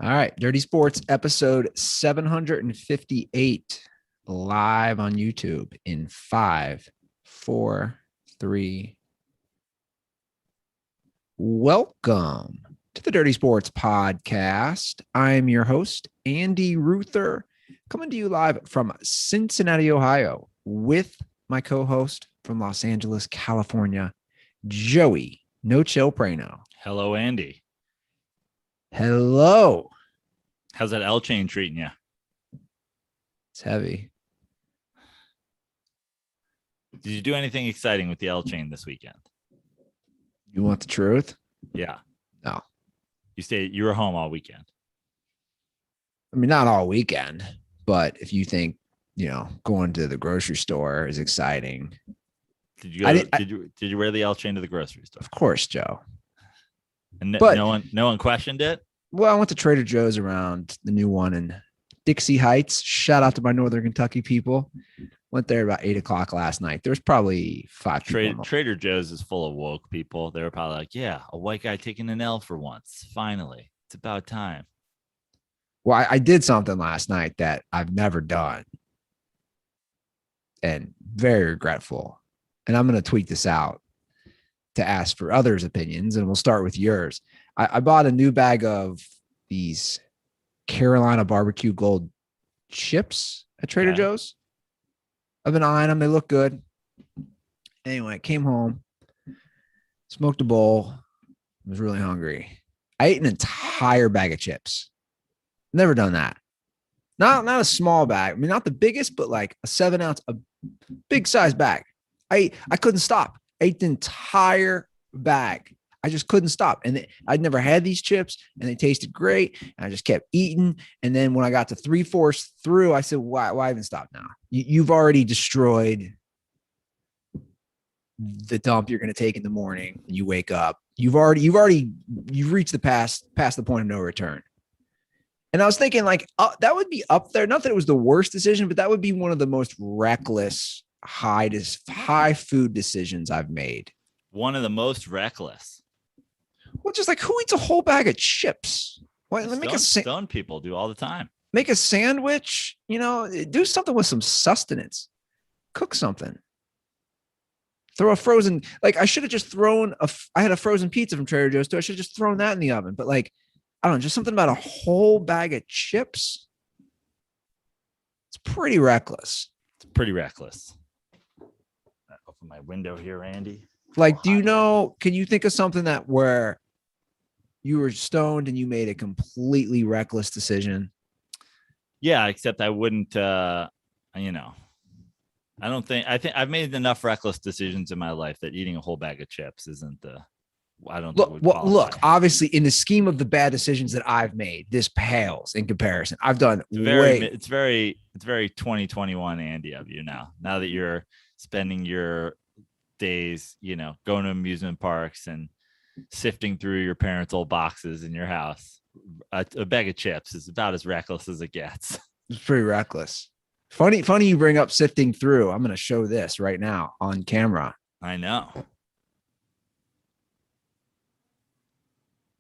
All right. Dirty Sports episode 758 live on YouTube in 5, 4, 3. Welcome to the Dirty Sports Podcast. I'm your host, Andy Ruther, coming to you live from Cincinnati, Ohio, with my co-host from Los Angeles, California, Joey No Chill Prano. Hello, Andy. Hello. How's that L chain treating you? It's heavy. Did you do anything exciting with the L chain this weekend? You want the truth? Yeah. No. You were home all weekend. I mean, not all weekend, but if you think, going to the grocery store is exciting. Did you wear the L chain to the grocery store? Of course, Joe. And but no one questioned it? Well, I went to Trader Joe's around the new one in Dixie Heights. Shout out to my Northern Kentucky people. Went there about 8:00 last night. There was probably 5 people. Trader Joe's is full of woke people. They were probably like, yeah, a white guy taking an L for once. Finally, it's about time. Well, I did something last night that I've never done and very regretful. And I'm going to tweet this out to ask for others' opinions, and we'll start with yours. I bought a new bag of these Carolina barbecue gold chips at Trader Joe's. I've been eyeing them. They look good. Anyway, I came home, smoked a bowl. I was really hungry. I ate an entire bag of chips. Never done that. Not a small bag. I mean, not the biggest, but like a 7-ounce, a big size bag. I couldn't stop. I ate the entire bag. I just couldn't stop. And I'd never had these chips and they tasted great. And I just kept eating. And then when I got to 3/4 through, I said, why even stop now? You've already destroyed the dump you're going to take in the morning when you wake up. You've reached past the point of no return. And I was thinking that would be up there. Not that it was the worst decision, but that would be one of the most reckless high food decisions I've made. One of the most reckless. Well, just like who eats a whole bag of chips? Stone people do all the time. Make a sandwich, do something with some sustenance. Cook something. Throw a frozen, I should have just thrown I had a frozen pizza from Trader Joe's too. I should have just thrown that in the oven. But I don't know, just something about a whole bag of chips. It's pretty reckless. Open my window here, Andy. Can you think of something where you were stoned and you made a completely reckless decision? Yeah, except I wouldn't, I think I've made enough reckless decisions in my life that eating a whole bag of chips isn't look, obviously in the scheme of the bad decisions that I've made, this pales in comparison. I've done it's very 2021 Andy of you now that you're spending your days, going to amusement parks and sifting through your parents' old boxes in your house. A bag of chips is about as reckless as it gets. It's pretty reckless. Funny you bring up sifting through. I'm going to show this right now on camera. I know.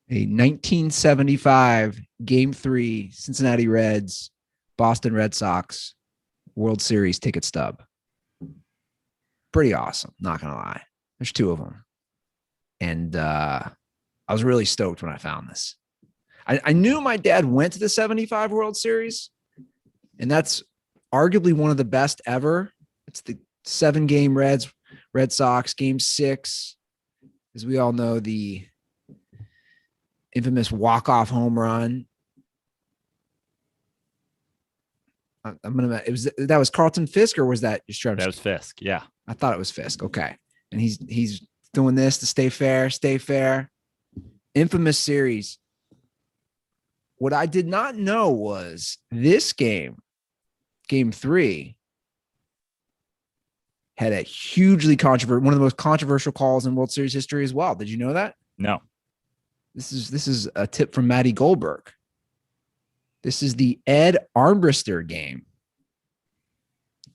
A 1975 Game 3 Cincinnati Reds, Boston Red Sox World Series ticket stub. Pretty awesome, not going to lie. There's 2 of them. And I was really stoked when I found this. I knew my dad went to the 75 World Series, and that's arguably one of the best ever. It's the 7-game Red Sox, Game 6. As we all know, the infamous walk-off home run. That was Carlton Fisk, or was that Yastrzemski? That was Fisk, yeah. I thought it was Fisk. Okay. And he's doing this to stay fair. Infamous series. What I did not know was this game 3, had a hugely one of the most controversial calls in World Series history as well. Did you know that? No. This is a tip from Matty Goldberg. This is the Ed Armbrister game.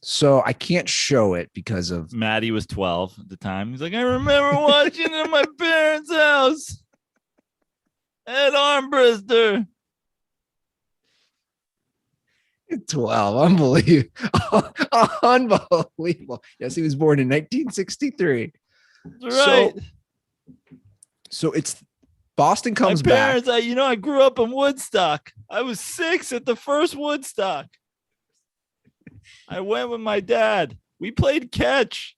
So I can't show it because of Matty was 12 at the time. He's like, I remember watching it at my parents' house. Ed Armbrister. 12. Unbelievable. Unbelievable. Yes, he was born in 1963. Right. So it's Boston comes My parents, back. I grew up in Woodstock. I was 6 at the first Woodstock. I went with my dad. We played catch.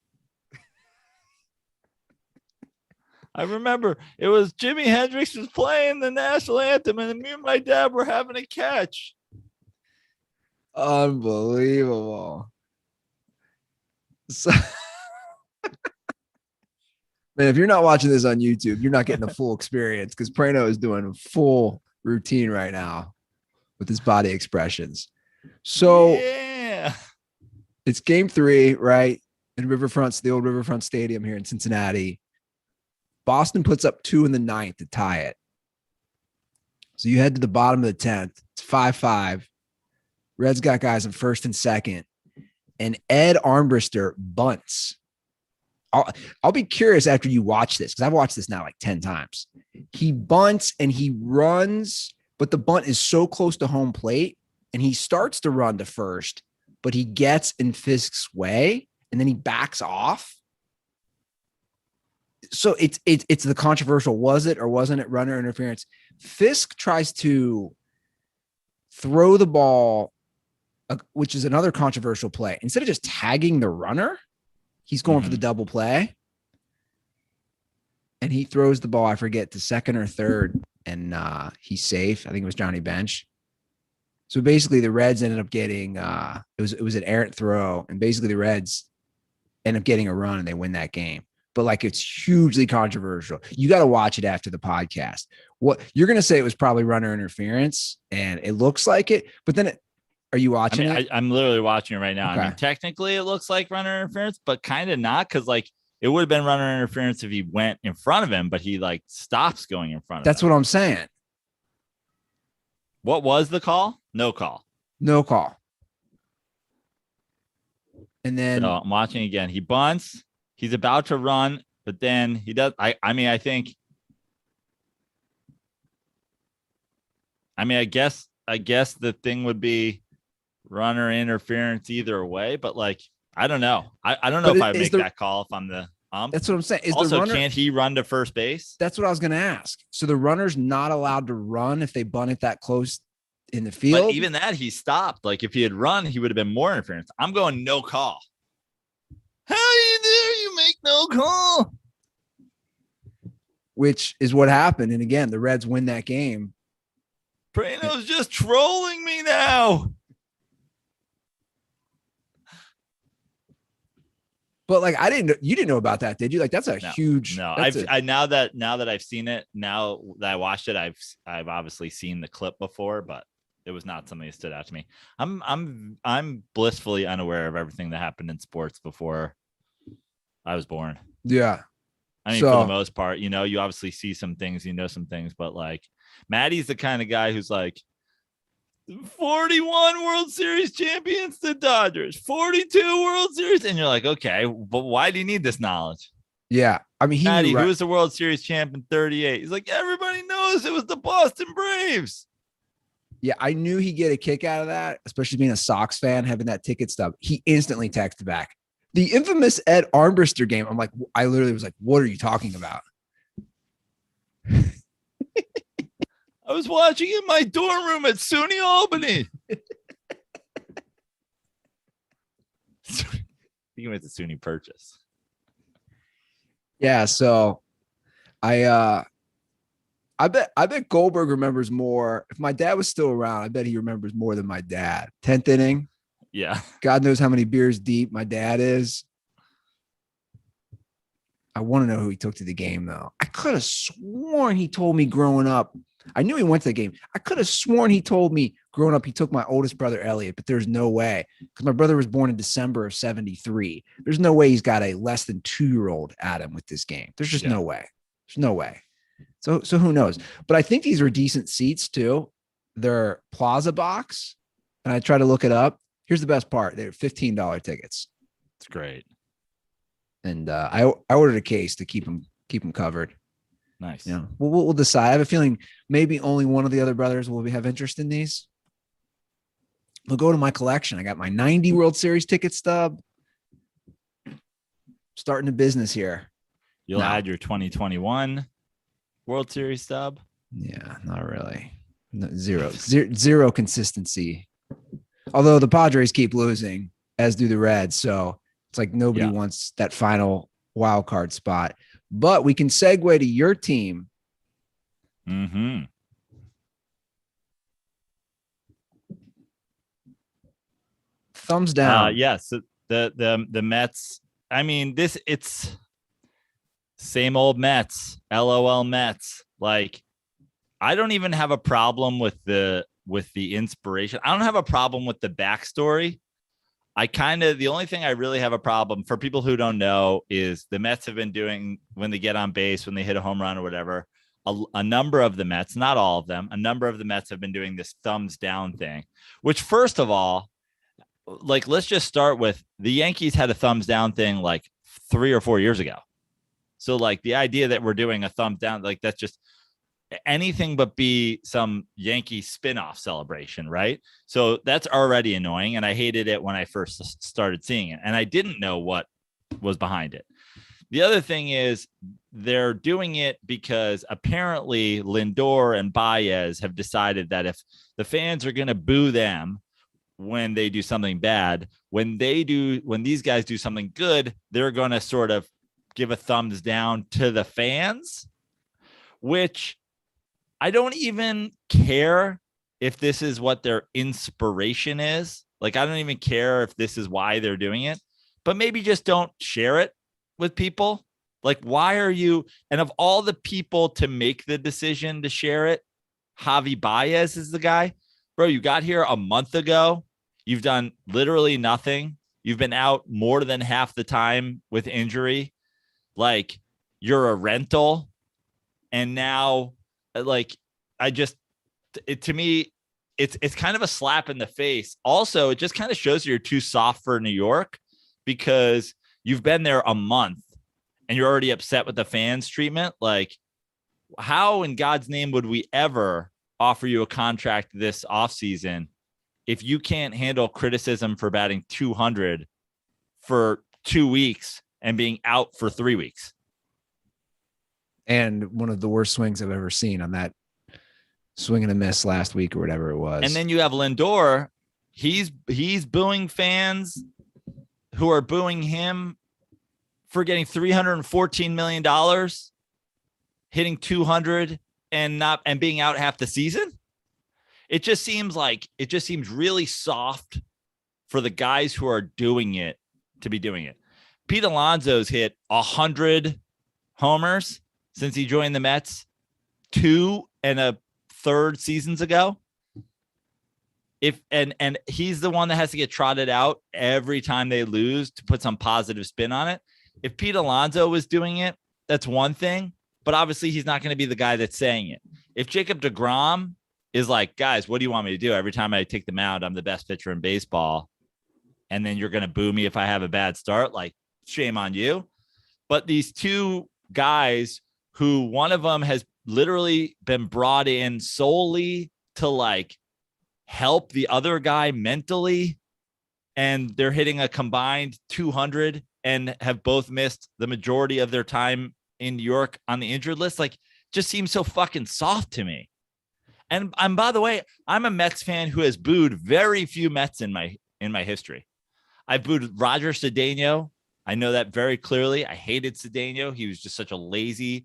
I remember it was Jimi Hendrix was playing the national anthem, and me and my dad were having a catch. Unbelievable. So, man, if you're not watching this on YouTube, you're not getting the full experience because Prano is doing a full routine right now with his body expressions. So yeah, it's game 3, right? In the old Riverfront Stadium here in Cincinnati. Boston puts up 2 in the 9th to tie it. So you head to the bottom of the 10th. It's 5-5. Reds got guys in first and second. And Ed Armbrister bunts. I'll be curious after you watch this because I've watched this now like 10 times. He bunts and he runs, but the bunt is so close to home plate and he starts to run to first, but he gets in Fisk's way and then he backs off. So it's the controversial, was it or wasn't it runner interference? Fisk tries to throw the ball, which is another controversial play. Instead of just tagging the runner, he's going for the double play. And he throws the ball, I forget, to second or third, and he's safe. I think it was Johnny Bench. So basically the Reds ended up getting it was an errant throw, and basically the Reds end up getting a run and they win that game. But like it's hugely controversial. You got to watch it after the podcast. What you're going to say it was probably runner interference, and it looks like it. But then, are you watching it? I'm literally watching it right now. Okay. I mean, technically it looks like runner interference, but kind of not because like it would have been runner interference if he went in front of him, but he like stops going in front of him. That's what I'm saying. What was the call? No call. No call. And then I'm watching again. He bunts. He's about to run, but then he does. I guess the thing would be runner interference either way, but like, I don't know. I don't know if I make that call if I'm the ump. That's what I'm saying. Can't he run to first base? That's what I was going to ask. So the runner's not allowed to run if they bunt it that close in the field? But even that, he stopped. Like if he had run, he would have been more interference. I'm going no call. How you do? You make no call. Which is what happened. And again, the Reds win that game. Prano's just trolling me now. But like you didn't know about that, did you? Like that's huge. No, now that I've seen it, now that I watched it, I've obviously seen the clip before, but it was not something that stood out to me. I'm blissfully unaware of everything that happened in sports before I was born. Yeah. I mean, for the most part, you obviously see some things, some things, but like Maddie's the kind of guy who's like 41 World Series champions, the Dodgers, 42 World Series. And you're like, okay, but why do you need this knowledge? Yeah. I mean, Maddie, who was the World Series champion 38? He's like, everybody knows it was the Boston Braves. Yeah, I knew he'd get a kick out of that, especially being a Sox fan, having that ticket stub. He instantly texted back. The infamous Ed Armbrister game. I'm like, I literally was like, what are you talking about? I was watching in my dorm room at SUNY Albany. He went to SUNY Purchase. Yeah, so I bet Goldberg remembers more. If my dad was still around, I bet he remembers more than my dad. 10th inning. Yeah. God knows how many beers deep my dad is. I want to know who he took to the game, though. I could have sworn he told me growing up. I knew he went to the game. I could have sworn he told me growing up he took my oldest brother, Elliot, but there's no way because my brother was born in December of 73. There's no way he's got a less than 2-year-old at him with this game. There's just no way. There's no way. So who knows? But I think these were decent seats, too. They're Plaza Box, and I try to look it up. Here's the best part. They're $15 tickets. It's great. And I ordered a case to keep them covered. Nice. Yeah. We'll decide. I have a feeling maybe only one of the other brothers will have interest in these. We'll go to my collection. I got my 90 World Series ticket stub. Starting a business here. You'll add your 2021 World Series stub. Yeah, not really. No, zero consistency. Although the Padres keep losing, as do the Reds. So it's like nobody wants that final wild card spot. But we can segue to your team. Mm-hmm. Thumbs down. Yes. The Mets. I mean, it's same old Mets. LOL Mets. Like, I don't even have a problem with the inspiration. I don't have a problem with the backstory. The only thing I really have a problem for people who don't know is the Mets have been doing, when they get on base, when they hit a home run or whatever, a number of the Mets, not all of them, a number of the Mets have been doing this thumbs down thing, which, first of all, like, let's just start with the Yankees had a thumbs down thing like 3 or 4 years ago. So like the idea that we're doing a thumbs down, like that's just anything but be some Yankee spin-off celebration, right? So that's already annoying. And I hated it when I first started seeing it. And I didn't know what was behind it. The other thing is they're doing it because apparently Lindor and Baez have decided that if the fans are going to boo them when they do something bad, when these guys do something good, they're going to sort of give a thumbs down to the fans, which I don't even care if this is what their inspiration is. Like, I don't even care if this is why they're doing it, but maybe just don't share it with people. Like, why are you, and of all the people to make the decision to share it, Javi Baez is the guy. Bro, you got here a month ago. You've done literally nothing. You've been out more than half the time with injury. Like, you're a rental. And now, like, to me, it's kind of a slap in the face. Also, it just kind of shows you're too soft for New York, because you've been there a month and you're already upset with the fans' treatment. Like, how in God's name would we ever offer you a contract this offseason if you can't handle criticism for batting 200 for 2 weeks and being out for 3 weeks? And one of the worst swings I've ever seen on that swing and a miss last week or whatever it was. And then you have Lindor. He's booing fans who are booing him for getting $314 million, hitting 200 and being out half the season. It just seems really soft for the guys who are doing it to be doing it. Pete Alonso's hit 100 homers since he joined the Mets 2 1/3 seasons ago. And he's the one that has to get trotted out every time they lose to put some positive spin on it. If Pete Alonso was doing it, that's one thing, but obviously he's not going to be the guy that's saying it. If Jacob deGrom is like, guys, what do you want me to do? Every time I take the mound, I'm the best pitcher in baseball, and then you're going to boo me if I have a bad start, like, shame on you. But these two guys, who one of them has literally been brought in solely to like help the other guy mentally, and they're hitting a combined 200 and have both missed the majority of their time in New York on the injured list, like, just seems so fucking soft to me. And by the way, I'm a Mets fan who has booed very few Mets in my history. I booed Roger Cedeno. I know that very clearly. I hated Cedeno. He was just such a lazy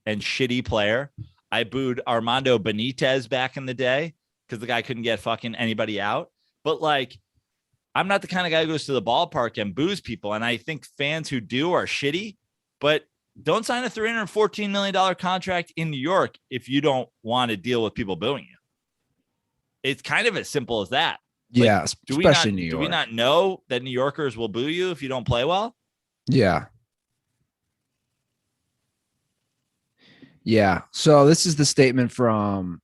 and shitty player. I booed Armando Benitez back in the day because the guy couldn't get fucking anybody out. But like, I'm not the kind of guy who goes to the ballpark and boos people. And I think fans who do are shitty, but don't sign a $314 million contract in New York if you don't want to deal with people booing you. It's kind of as simple as that. Yeah, like, especially New York. Do we not know that New Yorkers will boo you if you don't play well? Yeah. Yeah. So this is the statement from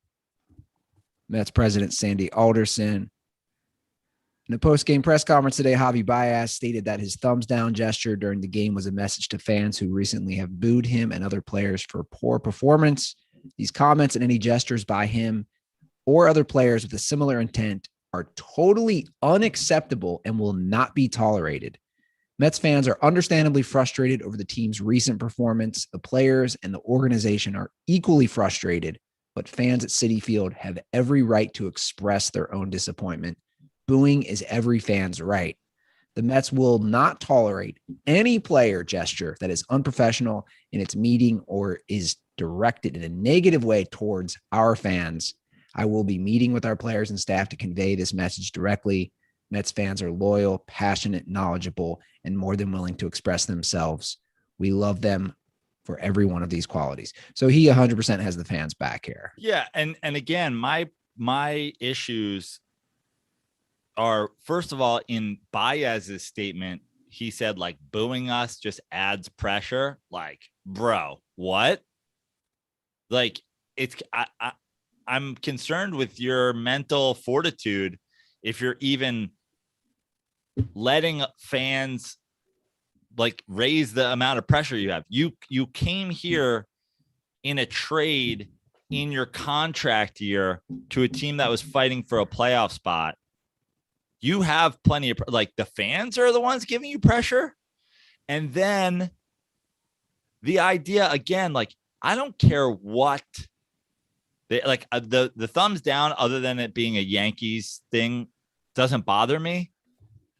Mets president Sandy Alderson. In a post-game press conference today, Javi Baez stated that his thumbs down gesture during the game was a message to fans who recently have booed him and other players for poor performance. These comments and any gestures by him or other players with a similar intent are totally unacceptable and will not be tolerated. Mets fans are understandably frustrated over the team's recent performance. The players and the organization are equally frustrated, but fans at Citi Field have every right to express their own disappointment. Booing is every fan's right. The Mets will not tolerate any player gesture that is unprofessional in its meeting or is directed in a negative way towards our fans. I will be meeting with our players and staff to convey this message directly. Mets fans are loyal, passionate, knowledgeable, and more than willing to express themselves. We love them for every one of these qualities. So he 100% has the fans back here. Yeah, and again, my issues are, first of all, in Baez's statement, he said like booing us just adds pressure. Like, bro, what? Like, it's I'm concerned with your mental fortitude if you're even letting fans like raise the amount of pressure you have. You came here in a trade in your contract year to a team that was fighting for a playoff spot. You have plenty of, like, the fans are the ones giving you pressure. And then the idea, again, like, I don't care what they like, the thumbs down, other than it being a Yankees thing, doesn't bother me.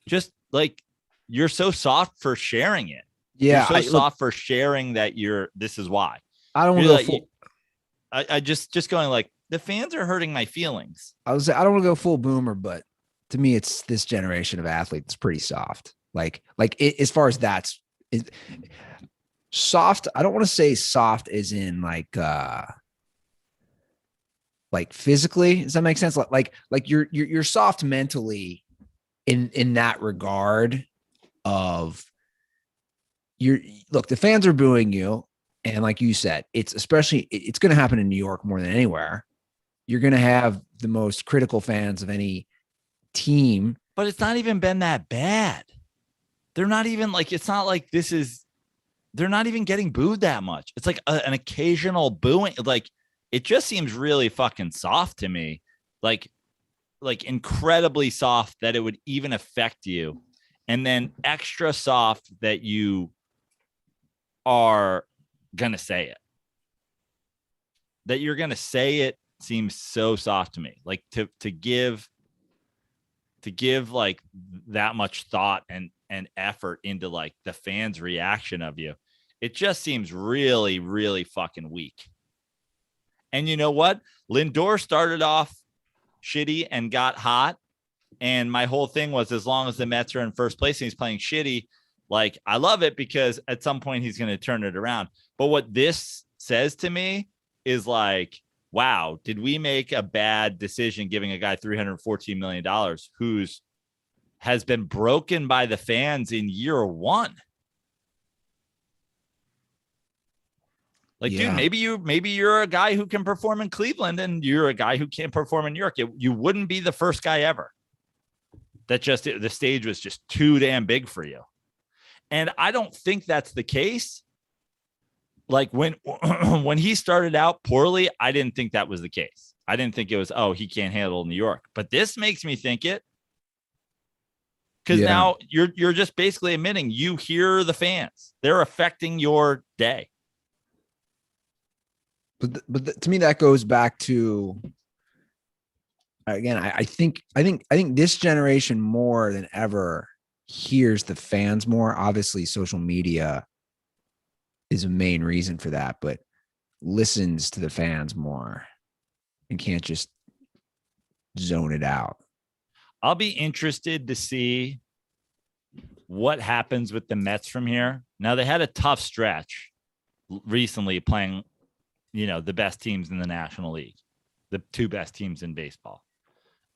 Just like, you're so soft for sharing it. Yeah. You're so soft for sharing that this is why. I don't want to go full. I just going like, the fans are hurting my feelings. I don't want to go full boomer, but to me, it's this generation of athletes pretty soft. Like as far as that's soft. I don't want to say soft as in like physically. Does that make sense? Like you're soft mentally in that regard of look, the fans are booing you. And like you said, it's going to happen in New York more than anywhere. You're going to have the most critical fans of any team. But it's not even been that bad. They're not even like, it's not like they're not even getting booed that much. It's like an occasional booing. Like, it just seems really fucking soft to me. Like incredibly soft that it would even affect you. And then extra soft that you are gonna say it. That you're gonna say it seems so soft to me. Like to give like that much thought and effort into like the fans' reaction of you. It just seems really, really fucking weak. And you know what? Lindor started off shitty and got hot. And my whole thing was, as long as the Mets are in first place and he's playing shitty, like, I love it because at some point he's going to turn it around. But what this says to me is like, wow, did we make a bad decision giving a guy $314 million who's has been broken by the fans in year one? Like, dude, maybe you're a guy who can perform in Cleveland and you're a guy who can't perform in New York. You wouldn't be the first guy ever. That just, the stage was just too damn big for you. And I don't think that's the case. Like when he started out poorly, I didn't think that was the case. I didn't think it was, oh, he can't handle New York. But this makes me think it. Because now you're just basically admitting you hear the fans. They're affecting your day. But to me, that goes back to, again, I think this generation more than ever hears the fans more. Obviously, social media is a main reason for that, but listens to the fans more and can't just zone it out. I'll be interested to see what happens with the Mets from here. Now, they had a tough stretch recently playing, the best teams in the National League, the two best teams in baseball,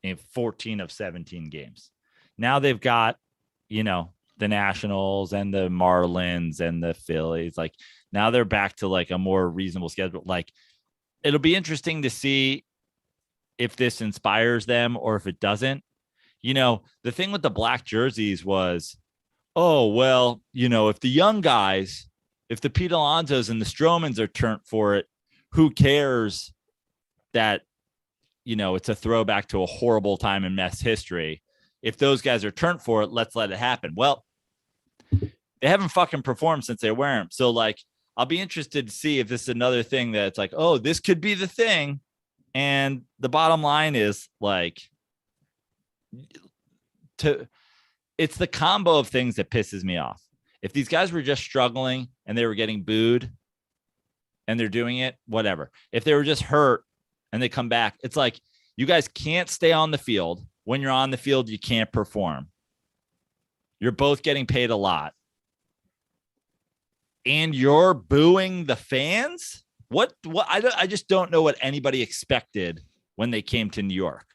in 14 of 17 games. Now they've got, the Nationals and the Marlins and the Phillies. Like, now they're back to like a more reasonable schedule. Like, it'll be interesting to see if this inspires them or if it doesn't. The thing with the black jerseys was, oh, well, if the young guys, if the Pete Alonsos and the Stromans are turned for it, who cares that, it's a throwback to a horrible time in Mets history. If those guys are turned for it, let's let it happen. Well, they haven't fucking performed since they wear them. So like, I'll be interested to see if this is another thing that's like, oh, this could be the thing. And the bottom line is like, it's the combo of things that pisses me off. If these guys were just struggling and they were getting booed and they're doing it, whatever. If they were just hurt and they come back, it's like, you guys can't stay on the field. When you're on the field, you can't perform. You're both getting paid a lot. And you're booing the fans? What I just don't know what anybody expected when they came to New York.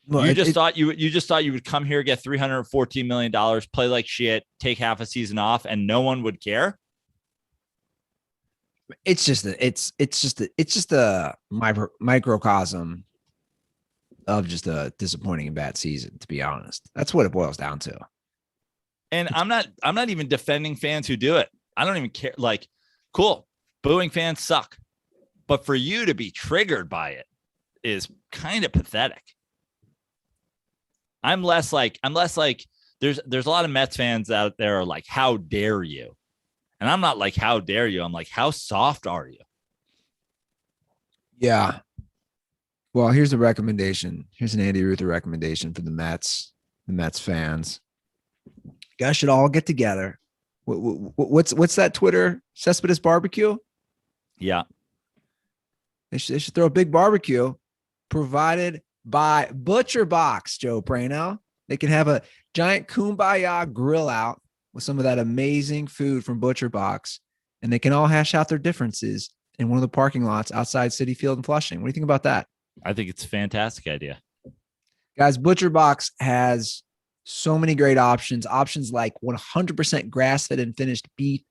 Well, you just thought you would come here, get $314 million, play like shit, take half a season off, and no one would care. It's just a microcosm of just a disappointing and bad season, to be honest. That's what it boils down to. And I'm not even defending fans who do it. I don't even care. Like, cool, booing fans suck. But for you to be triggered by it is kind of pathetic. I'm less like there's a lot of Mets fans out there are like, how dare you? And I'm not like, how dare you? I'm like, how soft are you? Yeah. Well, here's a recommendation. Here's an Andy Ruther recommendation for the Mets fans. You guys should all get together. What's that Twitter? Cespedes Barbecue? Yeah. They should throw a big barbecue provided by Butcher Box, Joe Prano. They can have a giant kumbaya grill out with some of that amazing food from Butcher Box, and they can all hash out their differences in one of the parking lots outside Citi Field in Flushing. What do you think about that? I think it's a fantastic idea. Guys, Butcher Box has so many great options like 100% grass-fed and finished beef,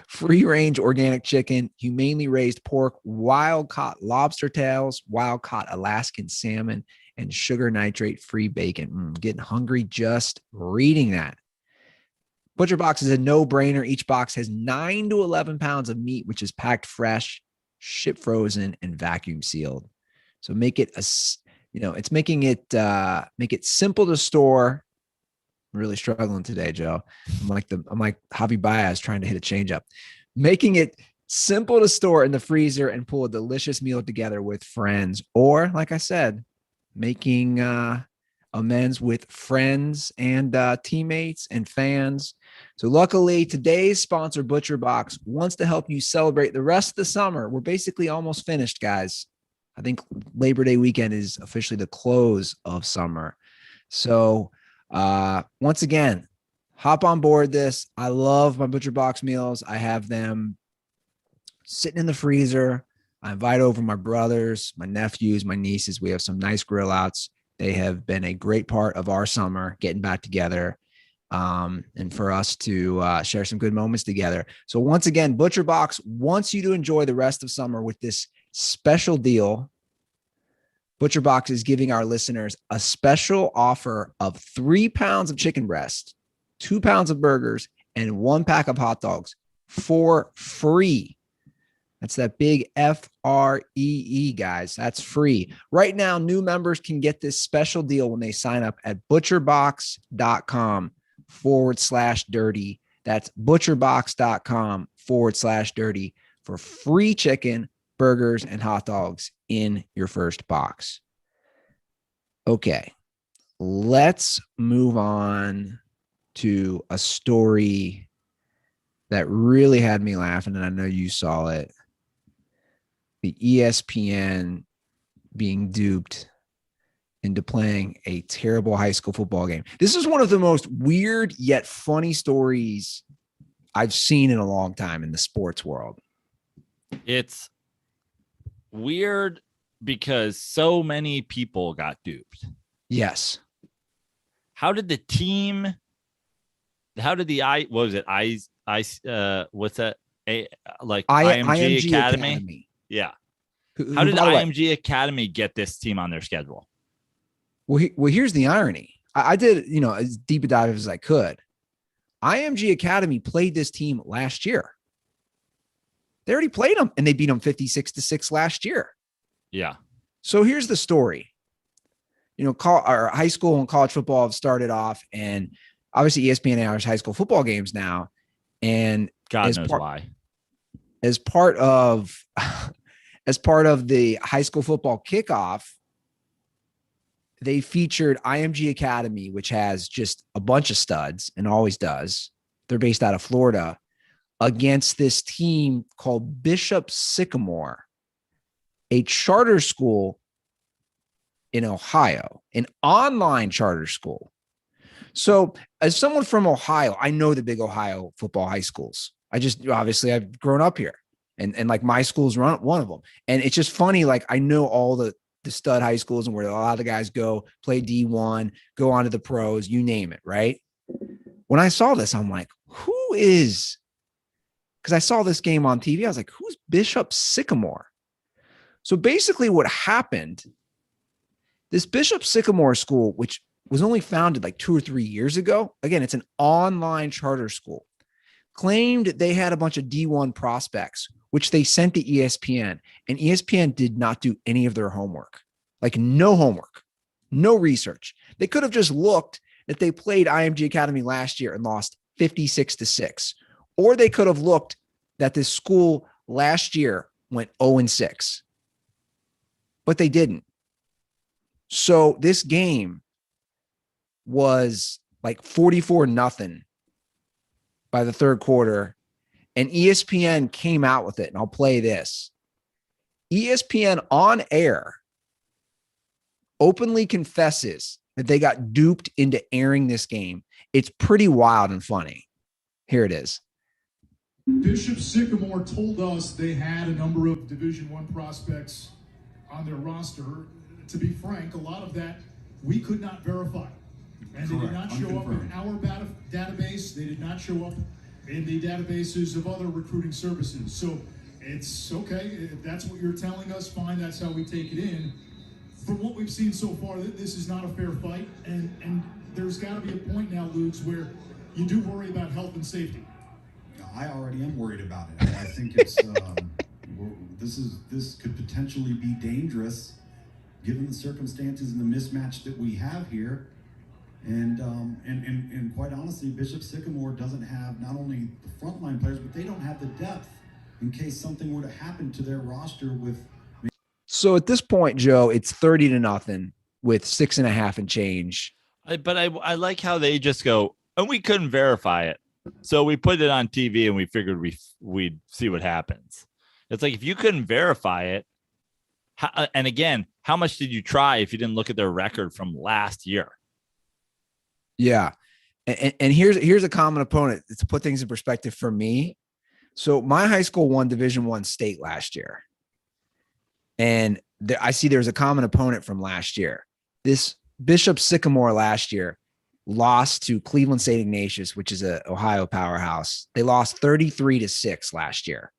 free-range organic chicken, humanely raised pork, wild-caught lobster tails, wild-caught Alaskan salmon, and sugar nitrate-free bacon. Getting hungry just reading that. Butcher Box is a no-brainer. Each box has 9 to 11 pounds of meat, which is packed fresh, shipped frozen, and vacuum sealed. So make it make it simple to store. I'm really struggling today, Joe. I'm like Javi Baez trying to hit a changeup. Making it simple to store in the freezer and pull a delicious meal together with friends, or like I said, making amends with friends and teammates and fans. So luckily, today's sponsor, Butcher Box, wants to help you celebrate the rest of the summer. We're basically almost finished, guys. I think Labor Day weekend is officially the close of summer. So once again, hop on board this. I love my Butcher Box meals. I have them sitting in the freezer. I invite over my brothers, my nephews, my nieces. We have some nice grill outs. They have been a great part of our summer, getting back together and for us to share some good moments together. So once again, Butcher Box wants you to enjoy the rest of summer with this special deal. Butcher Box is giving our listeners a special offer of 3 pounds of chicken breast, 2 pounds of burgers, and 1 pack of hot dogs for free. That's that big FREE, guys. That's free. Right now, new members can get this special deal when they sign up at butcherbox.com/dirty. That's butcherbox.com/dirty for free chicken, burgers, and hot dogs in your first box. Okay, let's move on to a story that really had me laughing, and I know you saw it. The ESPN being duped into playing a terrible high school football game. This is one of the most weird yet funny stories I've seen in a long time in the sports world. It's weird because so many people got duped. Yes. What was it? IMG Academy? Yeah. How did IMG Academy get this team on their schedule? Well, here's the irony. I did, as deep a dive as I could. IMG Academy played this team last year. They already played them, and they beat them 56-6 last year. Yeah. So here's the story. Our high school and college football have started off, and obviously ESPN airs high school football games now. And God knows why. As part of the high school football kickoff, they featured IMG Academy, which has just a bunch of studs and always does. They're based out of Florida, against this team called Bishop Sycamore, a charter school in Ohio, an online charter school. So as someone from Ohio, I know the big Ohio football high schools. I've grown up here, and like my school's one of them. And it's just funny. Like I know all the stud high schools and where a lot of the guys go play D1, go on to the pros, you name it. Right. When I saw this, I'm like, because I saw this game on TV. I was like, who's Bishop Sycamore? So basically what happened, this Bishop Sycamore school, which was only founded like 2 or 3 years ago. Again, it's an online charter school, claimed they had a bunch of D1 prospects, which they sent to ESPN, and ESPN did not do any of their homework, like no homework, no research. They could have just looked that they played IMG Academy last year and lost 56-6, or they could have looked that this school last year went 0-6, but they didn't. So this game was like 44-0 by the third quarter, and ESPN came out with it. And I'll play this. ESPN on air openly confesses that they got duped into airing this game. It's pretty wild and funny. Here it is. Bishop Sycamore told us they had a number of Division I prospects on their roster. To be frank, a lot of that we could not verify. And they did not show up in our database. They did not show up in the databases of other recruiting services. So it's okay. If that's what you're telling us, fine. That's how we take it in. From what we've seen so far, this is not a fair fight. And there's got to be a point now, Ludes, where you do worry about health and safety. I already am worried about it. I think it's this could potentially be dangerous given the circumstances and the mismatch that we have here. And quite honestly, Bishop Sycamore doesn't have not only the frontline players, but they don't have the depth in case something were to happen to their roster with. So at this point, Joe, it's 30-0 with 6.5 and change. But I like how they just go, and we couldn't verify it. So we put it on TV and we figured we'd see what happens. It's like, if you couldn't verify it, and again, how much did you try if you didn't look at their record from last year? Yeah. And here's a common opponent to put things in perspective for me. So my high school won Division I state last year. And I see there's a common opponent from last year. This Bishop Sycamore last year lost to Cleveland St. Ignatius, which is a Ohio powerhouse. They lost 33-6 last year.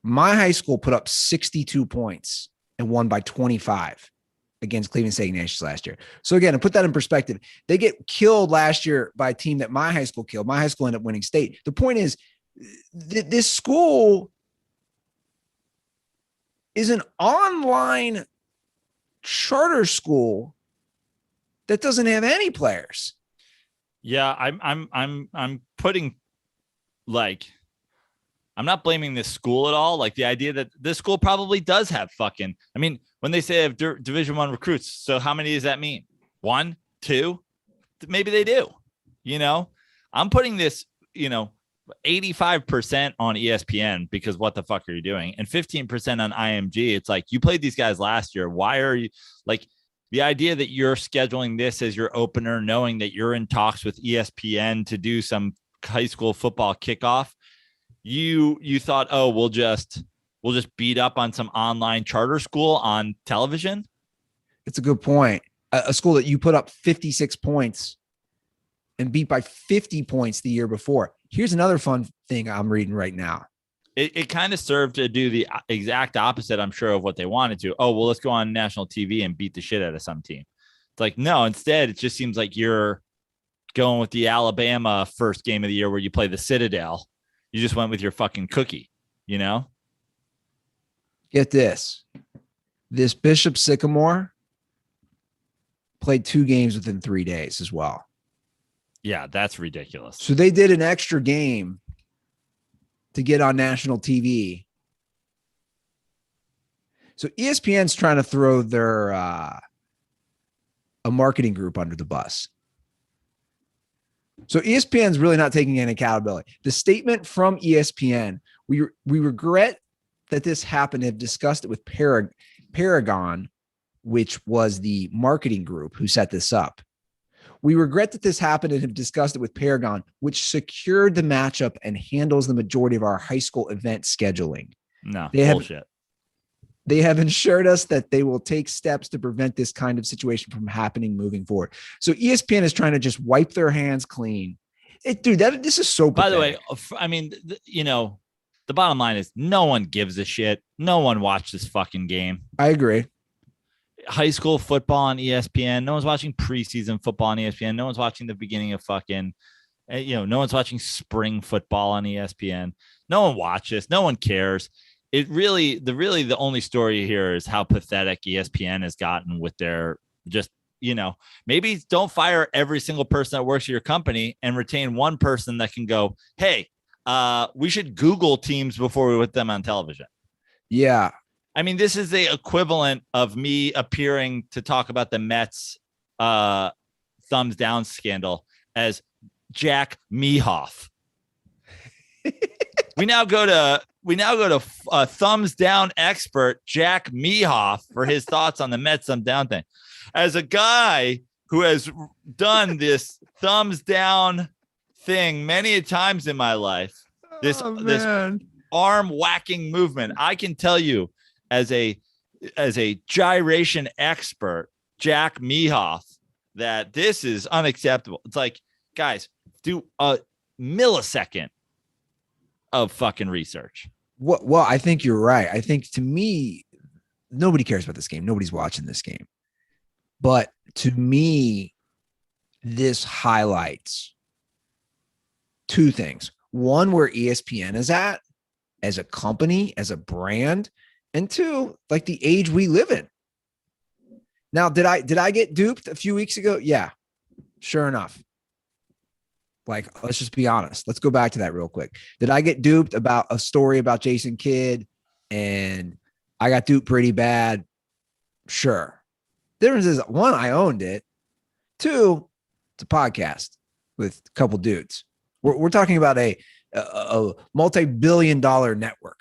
My high school put up 62 points and won by 25 against Cleveland St. Ignatius last year. So again, to put that in perspective, they get killed last year by a team that my high school killed. My high school ended up winning state. The point is, this school is an online charter school that doesn't have any players. Yeah, I'm putting, like, I'm not blaming this school at all. Like, the idea that this school probably does have fucking, I mean, when they say they have Division I recruits, so how many does that mean? 1, 2? Maybe they do. I'm putting this, 85% on ESPN, because what the fuck are you doing? And 15% on IMG. It's like, you played these guys last year. Why are you, like, the idea that you're scheduling this as your opener, knowing that you're in talks with ESPN to do some high school football kickoff, you thought, oh, we'll just beat up on some online charter school on television? It's a good point. A school that you put up 56 points and beat by 50 points the year before. Here's another fun thing I'm reading right now. It kind of served to do the exact opposite, I'm sure, of what they wanted to. Oh, well, let's go on national TV and beat the shit out of some team. It's like, no, instead, it just seems like you're going with the Alabama first game of the year where you play the Citadel. You just went with your fucking cookie, Get this. This Bishop Sycamore played 2 games within 3 days as well. Yeah, that's ridiculous. So they did an extra game to get on national TV. So ESPN's trying to throw their a marketing group under the bus. So ESPN's really not taking any accountability. The statement from ESPN, we regret that this happened, have discussed it with Paragon, which was the marketing group who set this up. We regret that this happened and have discussed it with Paragon, which secured the matchup and handles the majority of our high school event scheduling. No, bullshit. They have assured us that they will take steps to prevent this kind of situation from happening moving forward. So ESPN is trying to just wipe their hands clean. This is so By pathetic. the way, I mean, the bottom line is no one gives a shit. No one watched this fucking game. I agree. High school football on ESPN. No one's watching preseason football on ESPN. No one's watching the beginning of fucking, no one's watching spring football on ESPN. No one watches. No one cares. The only story here is how pathetic ESPN has gotten with their just, maybe don't fire every single person that works at your company and retain one person that can go, hey, we should Google teams before we put them on television. Yeah. I mean, this is the equivalent of me appearing to talk about the Mets thumbs down scandal as Jack Mehoff. We now go to thumbs down expert Jack Mehoff for his thoughts on the Mets thumb down thing. As a guy who has done this thumbs down thing many times in my life, this arm whacking movement, I can tell you as a gyration expert, Jack Mehoff, that this is unacceptable. It's like, guys, do a millisecond of fucking research. Well, I think you're right. I think, to me, nobody cares about this game. Nobody's watching this game. But to me, this highlights 2 things. One, where ESPN is at as a company, as a brand, and 2, like the age we live in. Now, did I get duped a few weeks ago? Yeah, sure enough. Like, let's just be honest. Let's go back to that real quick. Did I get duped about a story about Jason Kidd and I got duped pretty bad? Sure. Difference is, 1, I owned it. 2, it's a podcast with a couple dudes. We're talking about a multi-billion-dollar network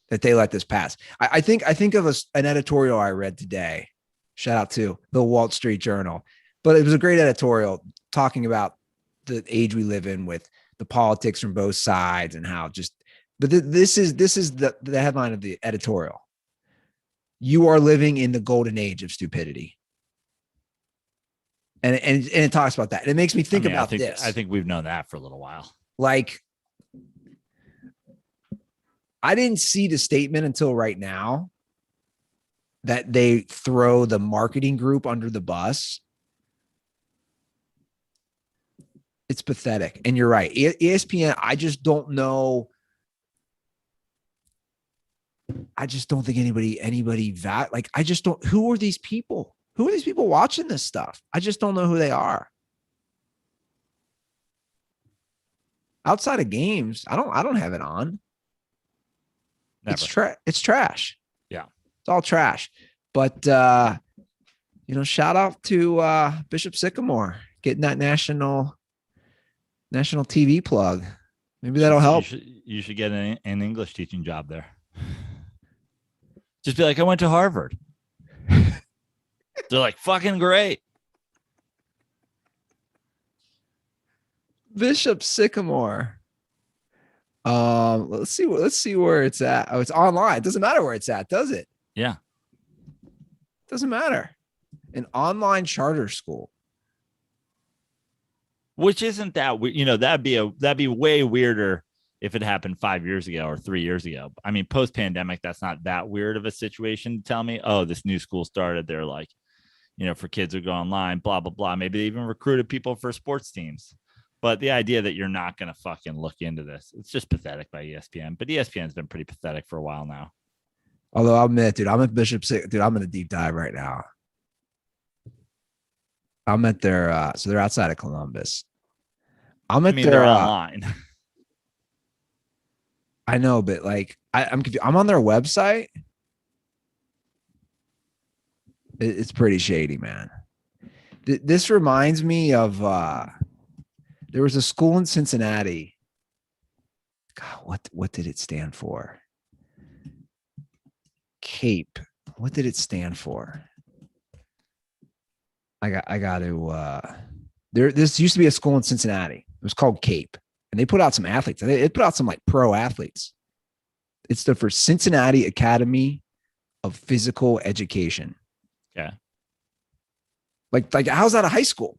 that they let this pass. I think of an editorial I read today. Shout out to the Wall Street Journal. But it was a great editorial talking about the age we live in with the politics from both sides and how this is the headline of the editorial. You are living in the golden age of stupidity. And it talks about that. And it makes me think about this. I think we've known that for a little while. Like, I didn't see the statement until right now that they throw the marketing group under the bus. It's pathetic. And you're right. ESPN, I just don't know. I just don't think anybody I just don't. Who are these people? Who are these people watching this stuff? I just don't know who they are. Outside of games, I don't have it on. Never. It's trash. Yeah. It's all trash. But shout out to Bishop Sycamore getting that national TV plug. Maybe that'll help. You should get an English teaching job there. Just be like, I went to Harvard. They're like, fucking great. Bishop Sycamore. Let's see where it's at. Oh, it's online. It doesn't matter where it's at, does it? Yeah. Doesn't matter. An online charter school. Which isn't that, that'd be way weirder if it happened 5 years ago or 3 years ago. I mean, post-pandemic, that's not that weird of a situation to tell me, oh, this new school started. They're like, for kids who go online, blah, blah, blah. Maybe they even recruited people for sports teams. But the idea that you're not going to fucking look into this, it's just pathetic by ESPN. But ESPN's been pretty pathetic for a while now. Although I'll admit, dude, I'm at Bishop City. Dude, I'm in a deep dive right now. I'm at their so they're outside of Columbus. I'm at their they're online. I know, but like I'm confused. I'm on their website. It's pretty shady, man. This reminds me of there was a school in Cincinnati. God, what did it stand for? Cape. What did it stand for? I got to this used to be a school in Cincinnati. It was called Cape. And they put out some athletes. They put out some like pro athletes. It stood for Cincinnati Academy of Physical Education. Yeah. Like how's that a high school?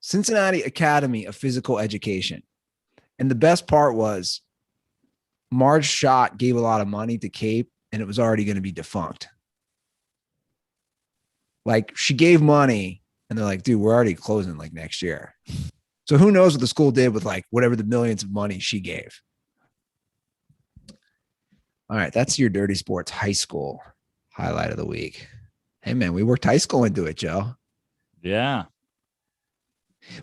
Cincinnati Academy of Physical Education. And the best part was Marge Schott gave a lot of money to Cape and it was already going to be defunct. Like she gave money and they're like, dude, we're already closing like next year. So who knows what the school did with like whatever the millions of money she gave. All right. That's your Dirty Sports high school highlight of the week. Hey man, we worked high school into it, Joe. Yeah.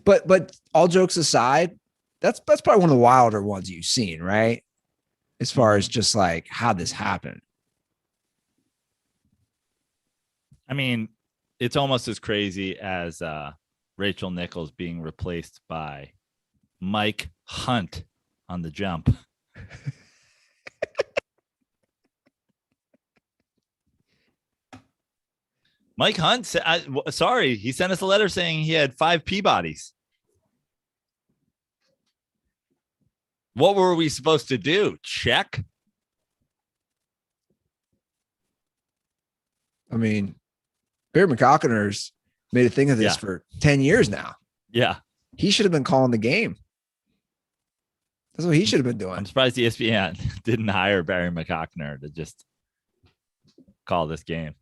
But all jokes aside, that's probably one of the wilder ones you've seen, right? As far as just like how this happened. I mean, it's almost as crazy as Rachel Nichols being replaced by Mike Hunt on the jump. Mike Hunt said, sorry, he sent us a letter saying he had 5 Peabodys. What were we supposed to do? Check? I mean, Barry McCockner's made a thing of this for 10 years now. Yeah. He should have been calling the game. That's what he should have been doing. I'm surprised ESPN didn't hire Barry McCockner to just call this game.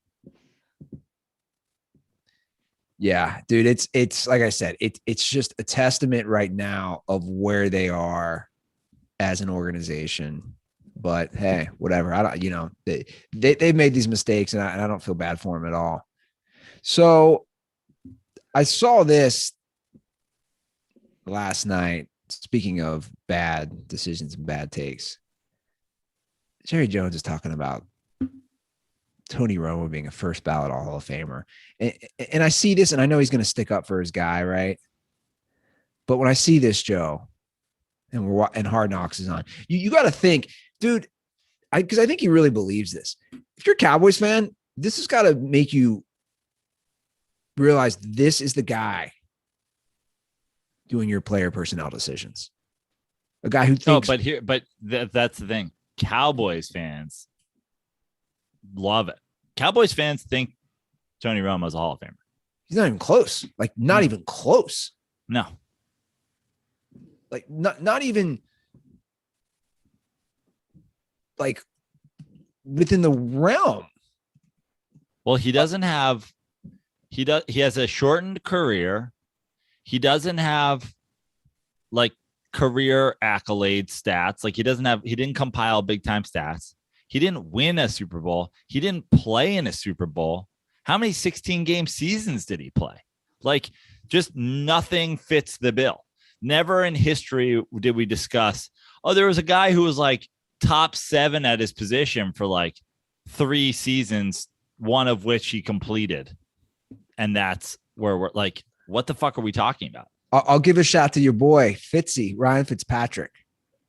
Yeah, dude, it's like I said, it's just a testament right now of where they are as an organization. But hey, whatever. I don't, they've made these mistakes, and I don't feel bad for them at all. So I saw this last night. Speaking of bad decisions and bad takes, Jerry Jones is talking about Tony Romo being a first ballot Hall of Famer. And I see this, and I know he's going to stick up for his guy, right? But when I see this, Joe, and Hard Knocks is on, you got to think, dude, because I think he really believes this. If you're a Cowboys fan, this has got to make you realize this is the guy doing your player personnel decisions. A guy who thinks. That's the thing. Cowboys fans love it. Cowboys fans think Tony Romo is a Hall of Famer. He's not even close. Like, not even close. No. Like, not even like within the realm. Well, he doesn't have. He has a shortened career. He doesn't have like career accolade stats. Like he didn't compile big time stats. He didn't win a Super Bowl. He didn't play in a Super Bowl. How many 16-game seasons did he play? Like, just nothing fits the bill. Never in history did we discuss, there was a guy who was like top 7 at his position for like 3 seasons, one of which he completed. And that's where we're like, what the fuck are we talking about? I'll give a shout to your boy, Fitzy, Ryan Fitzpatrick.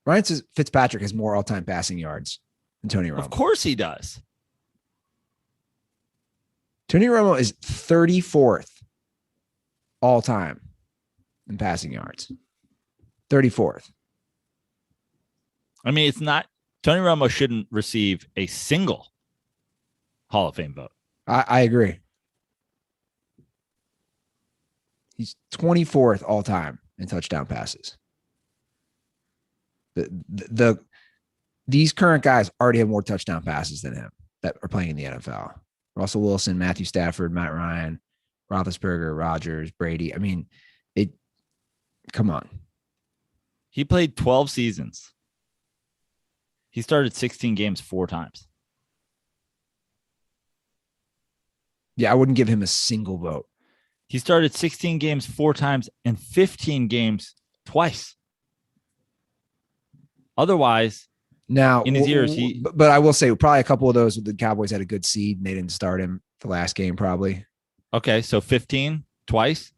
Ryan Fitzpatrick has more all-time passing yards than Tony Romo. Of course he does. Tony Romo is 34th all-time in passing yards. 34th. I mean, it's not. Tony Romo shouldn't receive a single Hall of Fame vote. I agree. He's 24th all time in touchdown passes. These current guys already have more touchdown passes than him that are playing in the NFL. Russell Wilson, Matthew Stafford, Matt Ryan, Roethlisberger, Rodgers, Brady. I mean, come on. He played 12 seasons. He started 16 games 4 times. Yeah, I wouldn't give him a single vote. He started 16 games 4 times and 15 games twice. Otherwise, now in his years, but I will say probably a couple of those the Cowboys had a good seed and they didn't start him the last game probably. Okay, so 15 twice.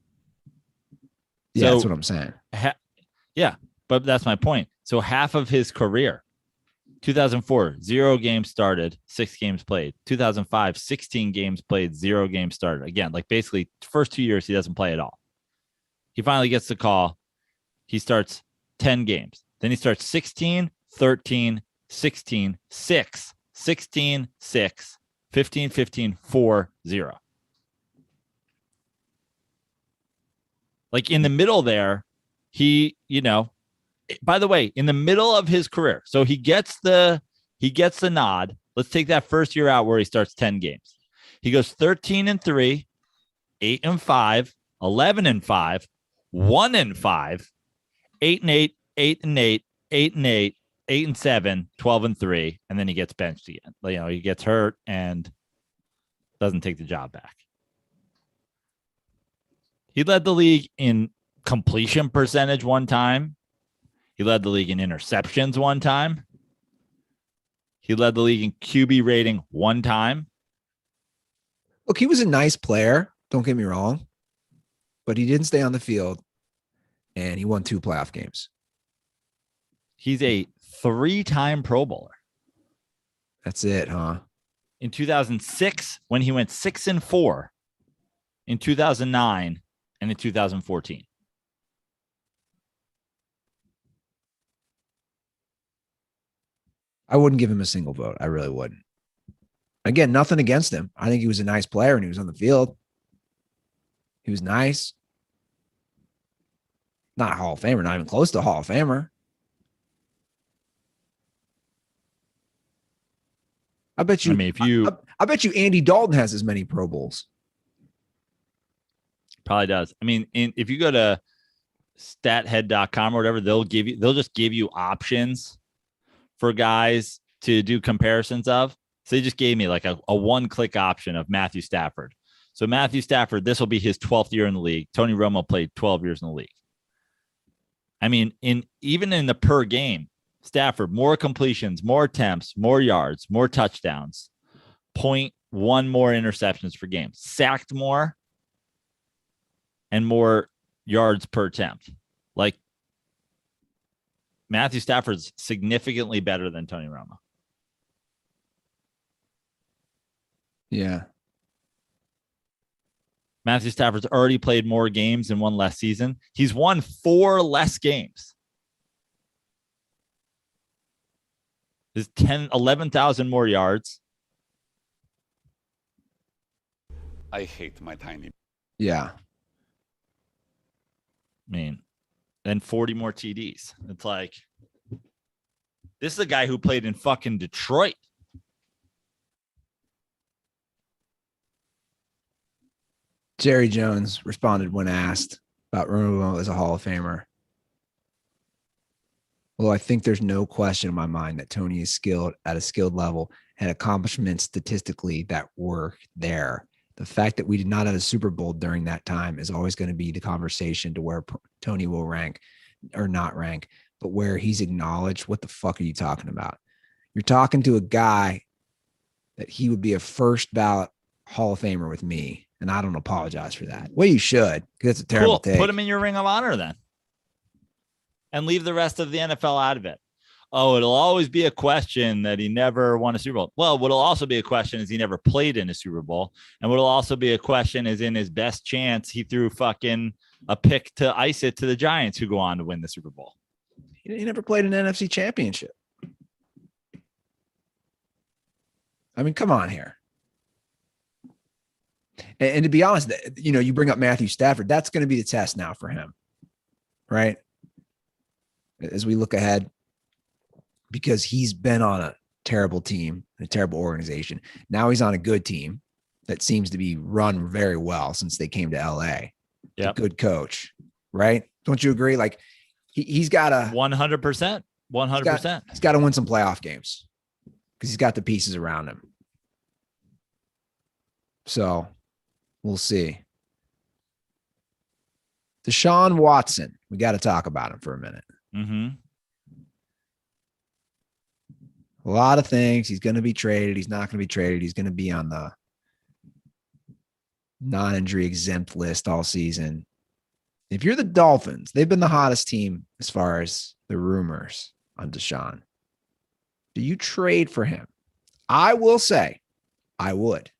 Yeah, so, that's what I'm saying. Yeah, but that's my point. So half of his career, 2004, 0 games started, 6 games played. 2005, 16 games played, 0 games started. Again, like basically first 2 years, he doesn't play at all. He finally gets the call. He starts 10 games. Then he starts 16, 13, 16, 6, 16, 6, 15, 15, 4, 0. Like in the middle there, he, by the way, in the middle of his career, so he gets the nod. Let's take that first year out where he starts 10 games. He goes 13-3, 8-5, 11-5, 1-5, 8-8, 8-8, 8-8, 8-7, 12-3, and then he gets benched again. He gets hurt and doesn't take the job back. He led the league in completion percentage one time. He led the league in interceptions one time. He led the league in QB rating one time. Look, he was a nice player. Don't get me wrong. But he didn't stay on the field, and he won 2 playoff games. He's a 3-time Pro Bowler. That's it, huh? In 2006, when he went 6-4, in 2009, and in 2014. I wouldn't give him a single vote. I really wouldn't. Again, nothing against him. I think he was a nice player when he was on the field. He was nice. Not a Hall of Famer, not even close to a Hall of Famer. I bet you. I bet you Andy Dalton has as many Pro Bowls. Probably does. If you go to stathead.com or whatever, they'll just give you options for guys to do comparisons of. So they just gave me like a one-click option of Matthew Stafford. So Matthew Stafford, this will be his 12th year in the league. Tony Romo played 12 years in the league. Even in the per game, Stafford, more completions, more attempts, more yards, more touchdowns, 0.1 more interceptions per game, sacked more, and more yards per attempt. Like Matthew Stafford's significantly better than Tony Romo. Yeah. Matthew Stafford's already played more games and won less season. He's won 4 less games. There's 11,000 more yards. I hate my tiny. Yeah. And 40 more TDs. It's like, this is a guy who played in fucking Detroit. Jerry Jones responded when asked about Romo as a Hall of Famer. Well, I think there's no question in my mind that Tony is skilled at a skilled level and accomplishments statistically that were there. The fact that we did not have a Super Bowl during that time is always going to be the conversation to where Tony will rank or not rank, but where he's acknowledged. What the fuck are you talking about? You're talking to a guy that he would be a first ballot Hall of Famer with me, and I don't apologize for that. Well, you should, because it's a terrible take. Put him in your Ring of Honor then, and leave the rest of the NFL out of it. Oh, it'll always be a question that he never won a Super Bowl. Well, what'll also be a question is he never played in a Super Bowl. And what'll also be a question is in his best chance, he threw fucking a pick to ice it to the Giants, who go on to win the Super Bowl. He never played an NFC championship. Come on here. And to be honest, you bring up Matthew Stafford. That's going to be the test now for him, right? As we look ahead, because he's been on a terrible team, a terrible organization. Now he's on a good team that seems to be run very well since they came to LA. Yeah, good coach, right? Don't you agree? Like he's got a 100%. He's got to win some playoff games because he's got the pieces around him. So We'll see. Deshaun Watson. We got to talk about him for a minute. Mm-hmm. A lot of things. He's going to be traded. He's not going to be traded. He's going to be on the non-injury exempt list all season. If you're the Dolphins, they've been the hottest team as far as the rumors on Deshaun. Do you trade for him? I will say, I would.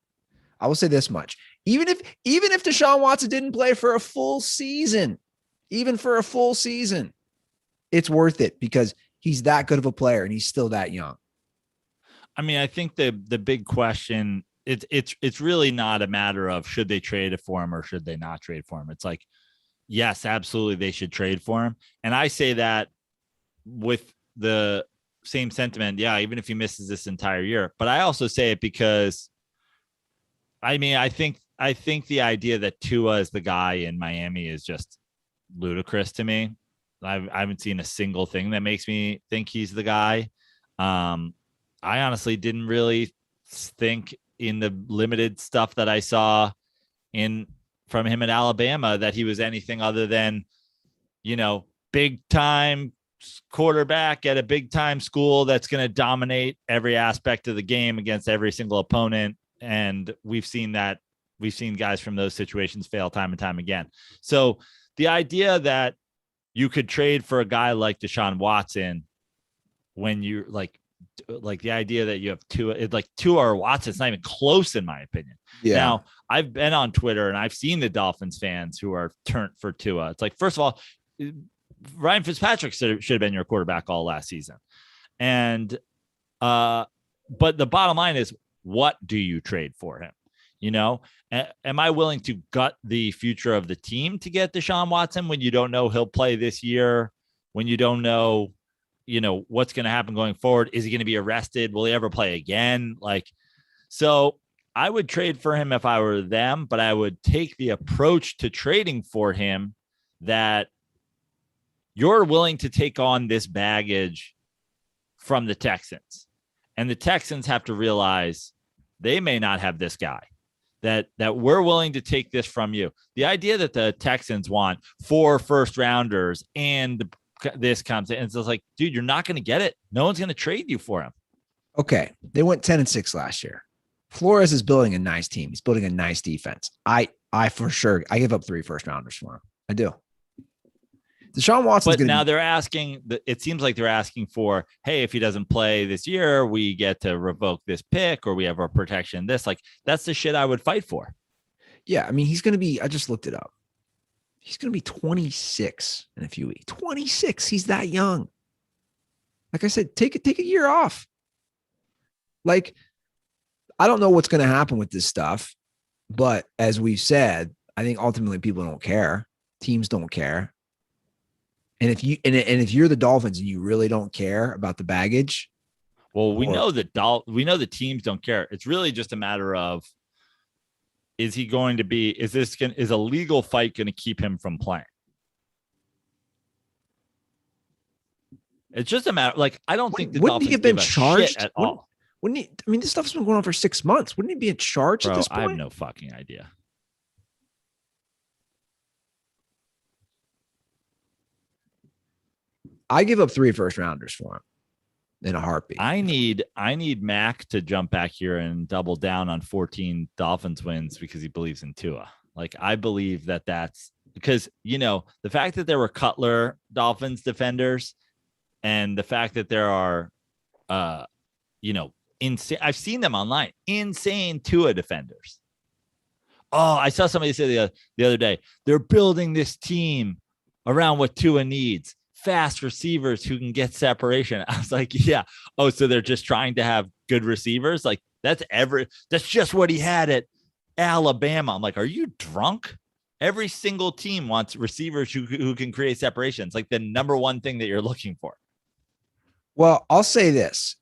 I will say this much. Even if Deshaun Watson didn't play for a full season, even for a full season, it's worth it because he's that good of a player and he's still that young. I mean, I think the big question, it's really not a matter of should they trade it for him or should they not trade for him. It's like, yes, absolutely, they should trade for him. And I say that with the same sentiment. Yeah, even if he misses this entire year. But I also say it because, I mean, I think the idea that Tua is the guy in Miami is just ludicrous to me. I haven't seen a single thing that makes me think he's the guy. I honestly didn't really think in the limited stuff that I saw from him at Alabama that he was anything other than, big time quarterback at a big time school that's going to dominate every aspect of the game against every single opponent. And we've seen guys from those situations fail time and time again. So the idea that you could trade for a guy like Deshaun Watson when you like the idea that you have Tua or Watson, it's not even close in my opinion. Yeah. Now I've been on Twitter and I've seen the Dolphins fans who are turned for Tua. It's like, first of all, Ryan Fitzpatrick should have been your quarterback all last season. And, but the bottom line is, what do you trade for him? Am I willing to gut the future of the team to get Deshaun Watson when you don't know he'll play this year, when you don't know, what's going to happen going forward? Is he going to be arrested? Will he ever play again? So I would trade for him if I were them, but I would take the approach to trading for him that you're willing to take on this baggage from the Texans. And the Texans have to realize they may not have this guy, that we're willing to take this from you. The idea that the Texans want 4 first-rounders and this comes in, and it's like, dude, you're not going to get it. No one's going to trade you for him. Okay. They went 10-6 last year. Flores is building a nice team. He's building a nice defense. I for sure, I give up 3 first-rounders for him. I do. Deshaun Watson. But now they're asking, it seems like they're asking for, hey, if he doesn't play this year, we get to revoke this pick or we have our protection. That's the shit I would fight for. Yeah. I mean, he's going to be, I just looked it up. He's going to be 26 in a few weeks. 26. He's that young. Like I said, take a year off. I don't know what's going to happen with this stuff, but as we've said, I think ultimately people don't care. Teams don't care. And if you're the Dolphins and you really don't care about the baggage, well, we know the teams don't care. It's really just a matter of, is a legal fight going to keep him from playing? It's just a matter. I don't think the Dolphins have been charged at all. Wouldn't he? I mean, this stuff's been going on for 6 months. Wouldn't he be in charge at this point? I have no fucking idea. I give up 3 first-rounders for him in a heartbeat. I need Mac to jump back here and double down on 14 Dolphins wins because he believes in Tua. I believe that's because, the fact that there were Cutler Dolphins defenders and the fact that there are, insane, I've seen them online, insane Tua defenders. Oh, I saw somebody say the other day, they're building this team around what Tua needs. Fast receivers who can get separation. I was like, yeah. Oh, so they're just trying to have good receivers? That's just what he had at Alabama. I'm like, are you drunk? Every single team wants receivers who can create separations. The number one thing that you're looking for. Well, I'll say this.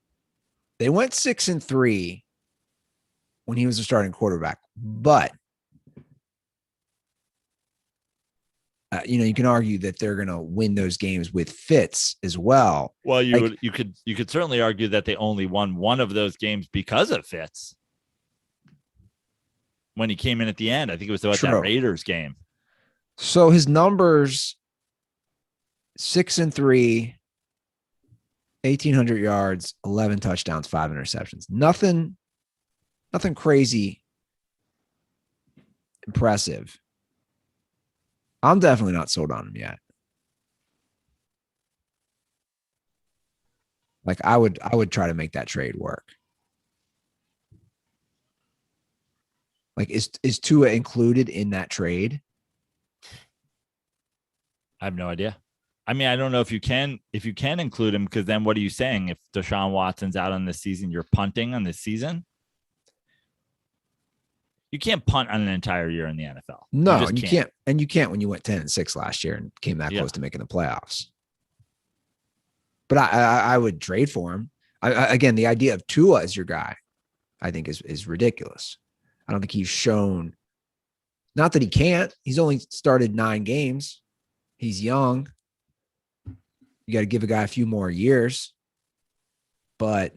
They went 6-3 when he was a starting quarterback, but you can argue that they're going to win those games with Fitz as well. Well, you could certainly argue that they only won one of those games because of Fitz. when he came in at the end. I think it was about that True. Raiders game. So his numbers 6-3, 1,800 yards, 11 touchdowns, 5 interceptions. Nothing crazy impressive. I'm definitely not sold on him yet. Like I would try to make that trade work. Like is Tua included in that trade? I have no idea. I mean, I don't know if you can include him, because then what are you saying? If Deshaun Watson's out on this season, you're punting on this season? You can't punt on an entire year in the NFL. No, you can't. And you can't when you went 10-6 last year and came that close to making the playoffs. But I would trade for him. Again, the idea of Tua as your guy, I think is ridiculous. I don't think he's shown, not that he can't. He's only started 9 games. He's young. You got to give a guy a few more years. But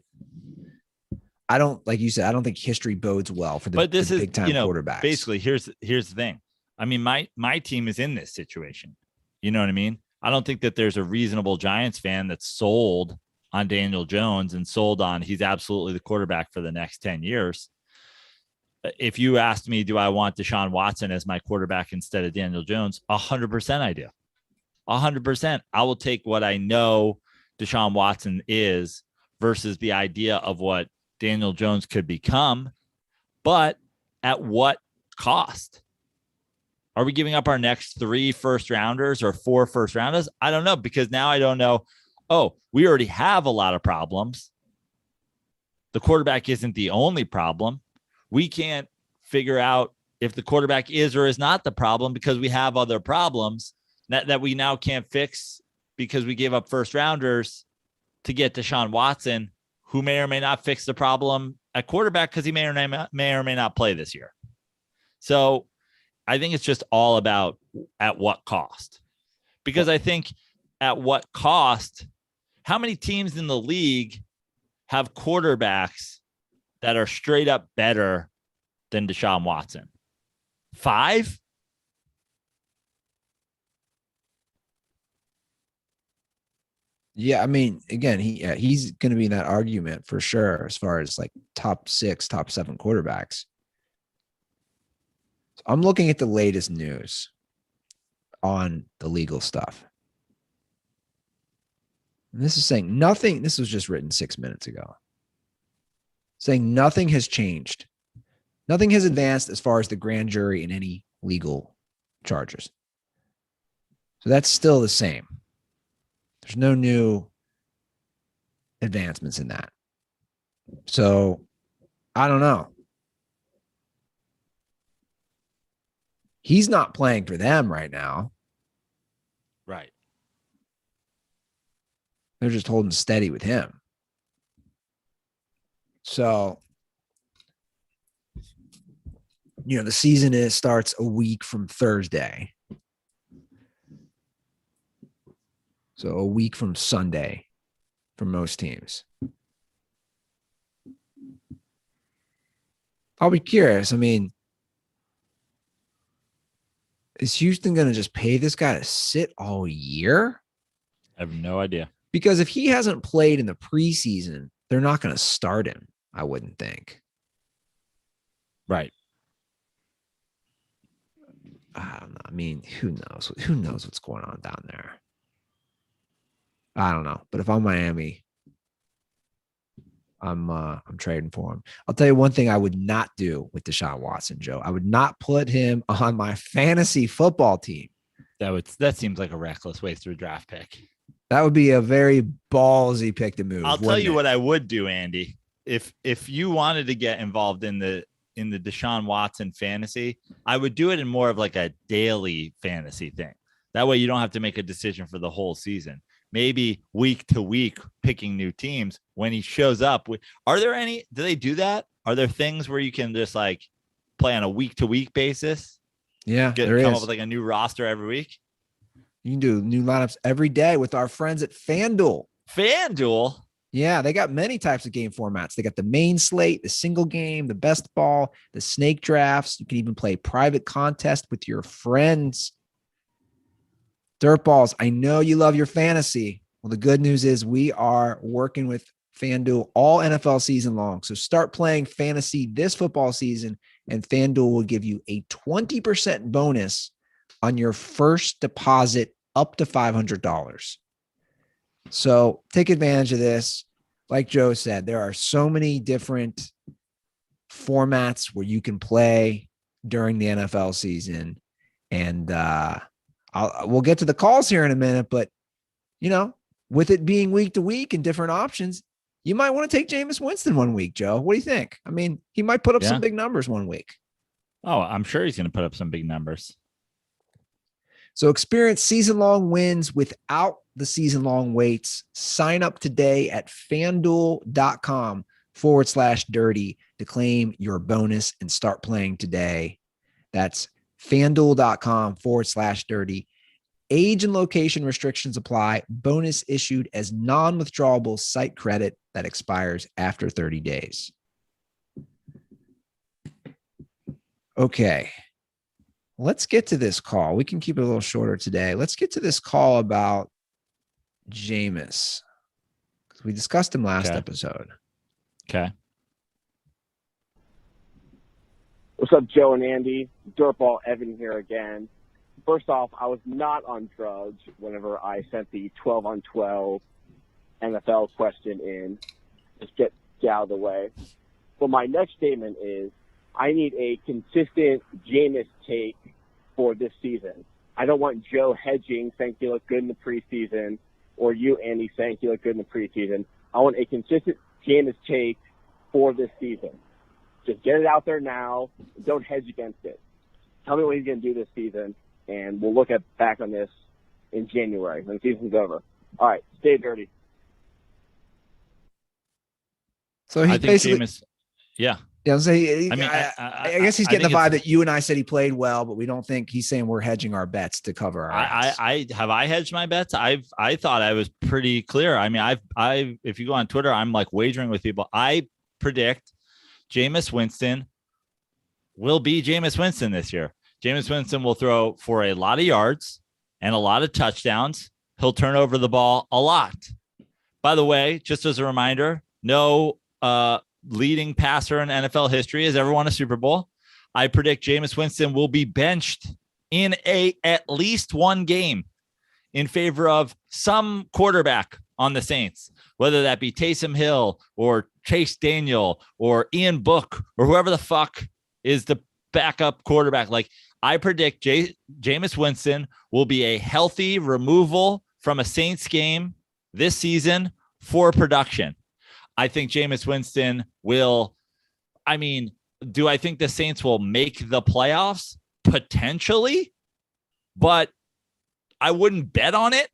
I don't, like you said, I don't think history bodes well for the big time quarterbacks. Basically, here's the thing. I mean, my team is in this situation. You know what I mean? I don't think that there's a reasonable Giants fan that's sold on Daniel Jones and sold on he's absolutely the quarterback for the next 10 years. If you asked me, do I want Deshaun Watson as my quarterback instead of Daniel Jones? 100% I do. 100%. I will take what I know Deshaun Watson is versus the idea of what Daniel Jones could become, but at what cost? Are we giving up our next 3 first-rounders or 4 first-rounders? I don't know, because now I don't know. Oh, we already have a lot of problems. The quarterback isn't the only problem. We can't figure out if the quarterback is or is not the problem because we have other problems that we now can't fix because we gave up first-rounders to get Deshaun Watson, who may or may not fix the problem at quarterback because he may or may not play this year. So I think it's just all about at what cost. Because I think at what cost, how many teams in the league have quarterbacks that are straight up better than Deshaun Watson? 5? Yeah, I mean, again, he's going to be in that argument for sure as far as like top 6, top 7 quarterbacks. So I'm looking at the latest news on the legal stuff. And this is saying nothing. This was just written 6 minutes ago. Saying nothing has changed. Nothing has advanced as far as the grand jury in any legal charges. So that's still the same. There's no new advancements in that. So I don't know. He's not playing for them right now. Right. They're just holding steady with him. So, the season starts a week from Thursday. So a week from Sunday for most teams. I'll be curious. I mean, is Houston going to just pay this guy to sit all year? I have no idea. Because if he hasn't played in the preseason, they're not going to start him, I wouldn't think. Right. I don't know. I mean, who knows? Who knows what's going on down there? I don't know. But if I'm Miami, I'm trading for him. I'll tell you one thing I would not do with Deshaun Watson, Joe. I would not put him on my fantasy football team. That seems like a reckless waste of a draft pick. That would be a very ballsy pick to move. I'll tell you what I would do, Andy. If you wanted to get involved in the Deshaun Watson fantasy, I would do it in more of like a daily fantasy thing. That way you don't have to make a decision for the whole season. Maybe week to week picking new teams when he shows up. Do they do that? Are there things where you can just like play on a week to week basis? Yeah, come up with like a new roster every week. You can do new lineups every day with our friends at FanDuel. FanDuel? Yeah, they got many types of game formats. They got the main slate, the single game, the best ball, the snake drafts. You can even play private contest with your friends. Dirtballs, I know you love your fantasy. Well, the good news is we are working with FanDuel all NFL season long. So start playing fantasy this football season, and FanDuel will give you a 20% bonus on your first deposit up to $500. So take advantage of this. Like Joe said, there are so many different formats where you can play during the NFL season. And we'll get to the calls here in a minute, but with it being week to week and different options, you might want to take Jameis Winston one week, Joe. What do you think? I mean, he might put up some big numbers one week. Oh, I'm sure he's going to put up some big numbers. So experience season-long wins without the season-long waits. Sign up today at FanDuel.com/dirty to claim your bonus and start playing today. That's FanDuel.com/dirty. Age and location restrictions apply. Bonus issued as non-withdrawable site credit that expires after 30 days. Okay. Let's get to this call. We can keep it a little shorter today. Let's get to this call about Jameis, because we discussed him last episode. Okay. What's up, Joe and Andy? Dirtball Evan here again. First off, I was not on drugs whenever I sent the 12 on 12 NFL question in. Just get out of the way. But my next statement is, I need a consistent Jameis take for this season. I don't want Joe hedging, saying he looked good in the preseason, or you, Andy, saying he looked good in the preseason. I want a consistent Jameis take for this season. Just get it out there now. Don't hedge against it. Tell me what he's going to do this season, and we'll look back on this in January when the season's over. All right, stay dirty. So he's basically Jameis, yeah. Yeah, I guess he's getting the vibe that you and I said he played well, but we don't think he's saying we're hedging our bets to cover our ass. I hedged my bets. I thought I was pretty clear. I mean, if you go on Twitter, I'm like wagering with people. I predict Jameis Winston will be Jameis Winston this year. Jameis Winston will throw for a lot of yards and a lot of touchdowns. He'll turn over the ball a lot. By the way, just as a reminder, no leading passer in NFL history has ever won a Super Bowl. I predict Jameis Winston will be benched in at least one game in favor of some quarterback on the Saints, whether that be Taysom Hill or Chase Daniel or Ian Book or whoever the fuck is the backup quarterback. Like, I predict Jameis Winston will be a healthy removal from a Saints game this season for production. I think Jameis Winston will, do I think the Saints will make the playoffs? Potentially, but I wouldn't bet on it.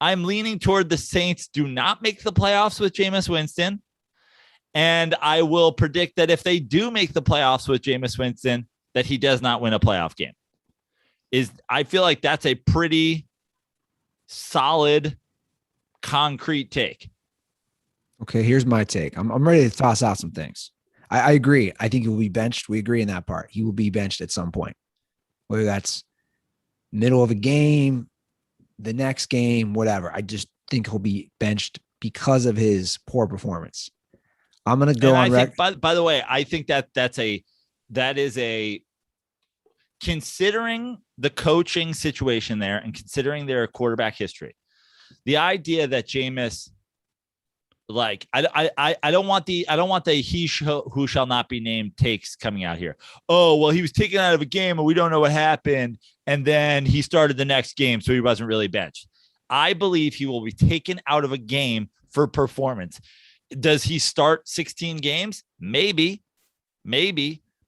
I'm leaning toward the Saints do not make the playoffs with Jameis Winston. And I will predict that if they do make the playoffs with Jameis Winston, that he does not win a playoff game. I feel like that's a pretty solid, concrete take. Okay, here's my take. I'm ready to toss out some things. I agree. I think he will be benched. We agree in that part. He will be benched at some point, whether that's middle of a game, the next game, whatever. I just think he'll be benched because of his poor performance. I'm going to go on record. By the way, I think that is a considering the coaching situation there and considering their quarterback history, the idea that Jameis, like, I don't want the who shall not be named takes coming out here. Oh, well, he was taken out of a game and we don't know what happened. And then he started the next game, so he wasn't really benched. I believe he will be taken out of a game for performance. Does he start 16 games? Maybe,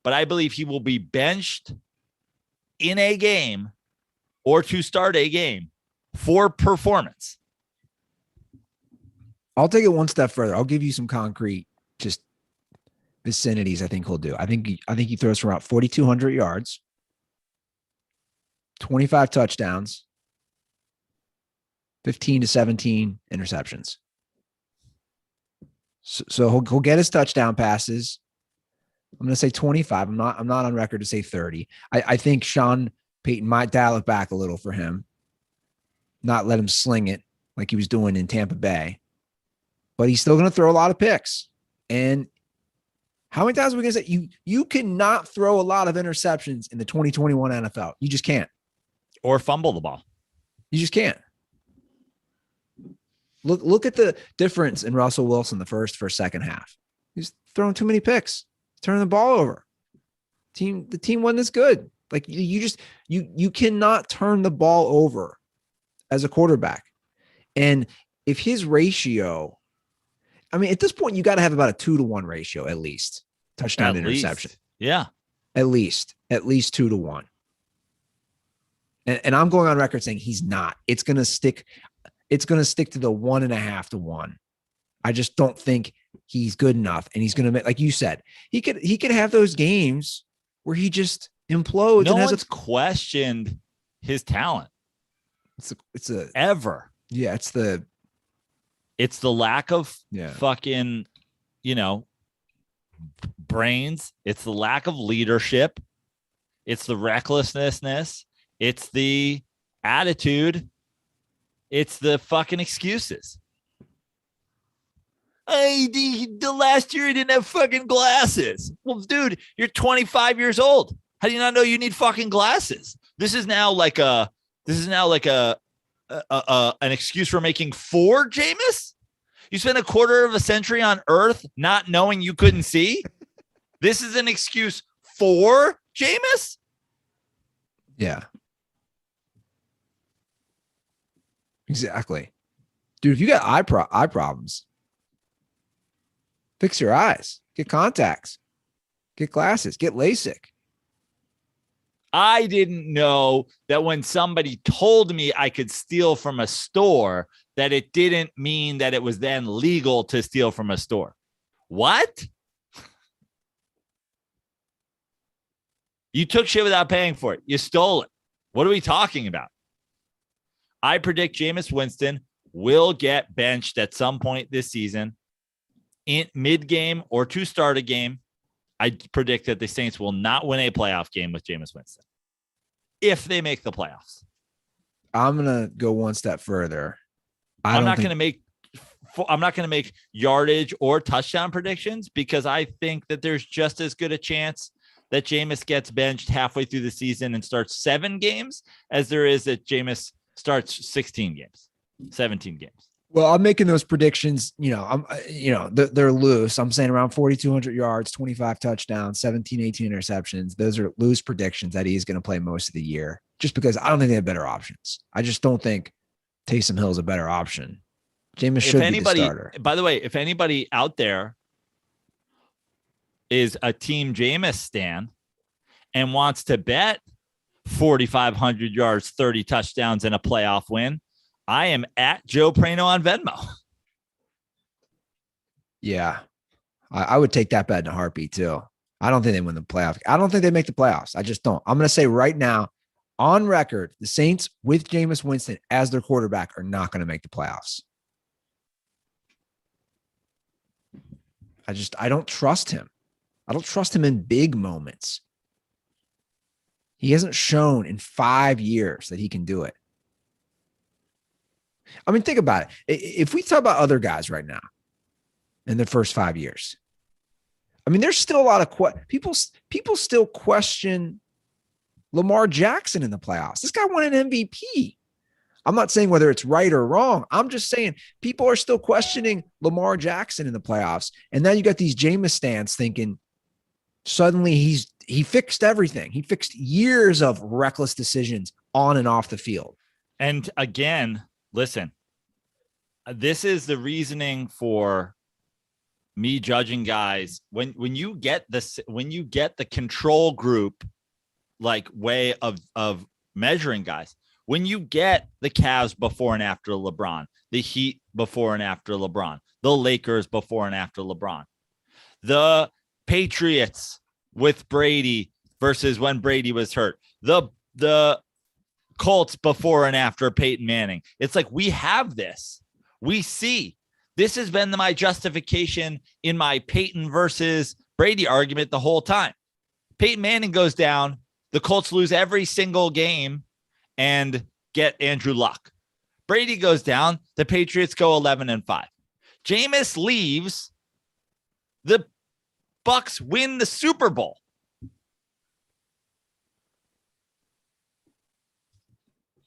but I believe he will be benched in a game or to start a game for performance. I'll take it one step further. I'll give you some concrete, just vicinities. I think he'll do. I think he throws for about 4,200 yards, 25 touchdowns, 15 to 17 interceptions. So he'll get his touchdown passes. I'm going to say 25. I'm not on record to say 30. I think Sean Payton might dial it back a little for him, not let him sling it like he was doing in Tampa Bay, but he's still going to throw a lot of picks. And how many times are we going to say you cannot throw a lot of interceptions in the 2021 NFL? You just can't. Or fumble the ball. You just can't. Look at the difference in Russell Wilson the first second half. He's throwing too many picks, turning the ball over. The team wasn't as good. Like you cannot turn the ball over as a quarterback. And if his ratio, I mean, at this point, you got to have about a 2-to-1 ratio at least. Touchdown to interception. Yeah. At least 2-to-1. And I'm going on record saying he's not. It's going to stick to the 1.5-to-1. I just don't think he's good enough. And he's going to make, like you said, he could have those games where he just implodes. No and one's questioned his talent. It's a ever. Yeah, it's the lack of fucking, brains. It's the lack of leadership. It's the recklessness. It's the attitude. It's the fucking excuses. Hey, the last year he didn't have fucking glasses. Well, dude, you're 25 years old. How do you not know you need fucking glasses? This is now like an excuse for making for Jameis. You spent a quarter of a century on Earth not knowing you couldn't see. This is an excuse for Jameis. Yeah. Exactly. Dude, if you got eye problems, fix your eyes, get contacts, get glasses, get LASIK. I didn't know that when somebody told me I could steal from a store, that it didn't mean that it was then legal to steal from a store. What? You took shit without paying for it. You stole it. What are we talking about? I predict Jameis Winston will get benched at some point this season in mid-game or to start a game. I predict that the Saints will not win a playoff game with Jameis Winston if they make the playoffs. I'm going to go one step further. I'm not going to make yardage or touchdown predictions because I think that there's just as good a chance that Jameis gets benched halfway through the season and starts 7 games as there is that Jameis starts 16 games, 17 games. Well, I'm making those predictions, they're loose. I'm saying around 4,200 yards, 25 touchdowns, 17, 18 interceptions. Those are loose predictions that he's going to play most of the year just because I don't think they have better options. I just don't think Taysom Hill is a better option. Jameis should be the starter. By the way, if anybody out there is a team Jameis stan and wants to bet 4,500 yards, 30 touchdowns and a playoff win, I am at Joe Prano on Venmo. Yeah, I would take that bet in a heartbeat too. I don't think they win the playoff. I don't think they make the playoffs. I just don't. I'm going to say right now, on record, the Saints with Jameis Winston as their quarterback are not going to make the playoffs. I don't trust him. I don't trust him in big moments. He hasn't shown in 5 years that he can do it. I mean, think about it. If we talk about other guys right now in their first 5 years, I mean, there's still a lot of people still question Lamar Jackson in the playoffs. This guy won an MVP. I'm not saying whether it's right or wrong. I'm just saying people are still questioning Lamar Jackson in the playoffs. And now you got these Jameis stans thinking suddenly he fixed everything. He fixed years of reckless decisions on and off the field. And again, listen, this is the reasoning for me judging guys when you get the control group like way of measuring guys. When you get the Cavs before and after LeBron, the Heat before and after LeBron, the Lakers before and after LeBron, the Patriots with Brady versus when Brady was hurt, the Colts before and after Peyton Manning. It's like we have this. We see This has been my justification in my Peyton versus Brady argument the whole time. Peyton Manning goes down. The Colts lose every single game and get Andrew Luck. Brady goes down. The Patriots go 11-5. Jameis leaves. The Bucks win the Super Bowl.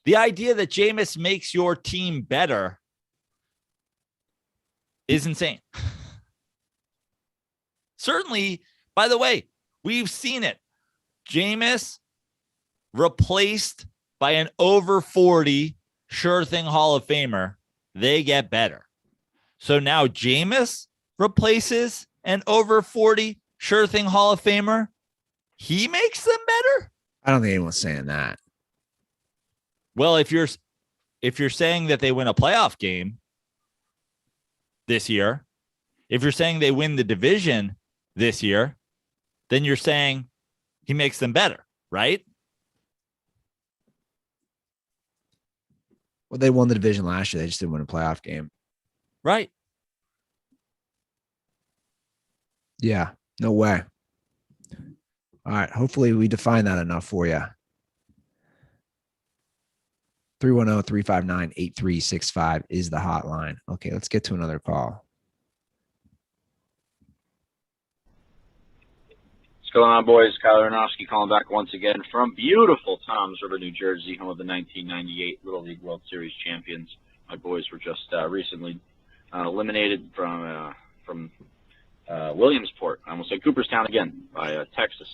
The idea that Jameis makes your team better is insane. Certainly, by the way, we've seen it. Jameis replaced by an over 40 sure thing Hall of Famer, they get better. So now Jameis replaces an over 40 sure thing Hall of Famer. He makes them better. I don't think anyone's saying that. Well, if you're saying that they win a playoff game this year, if you're saying they win the division this year, then you're saying he makes them better, right? Well, they won the division last year. They just didn't win a playoff game. Right. Yeah, no way. All right. Hopefully we define that enough for you. 310-359-8365 is the hotline. Okay, let's get to another call. What's going on, boys? Kyler Aronofsky calling back once again from beautiful Toms River, New Jersey, home of the 1998 Little League World Series champions. My boys were just recently eliminated from Williamsport. I almost said Cooperstown again by Texas.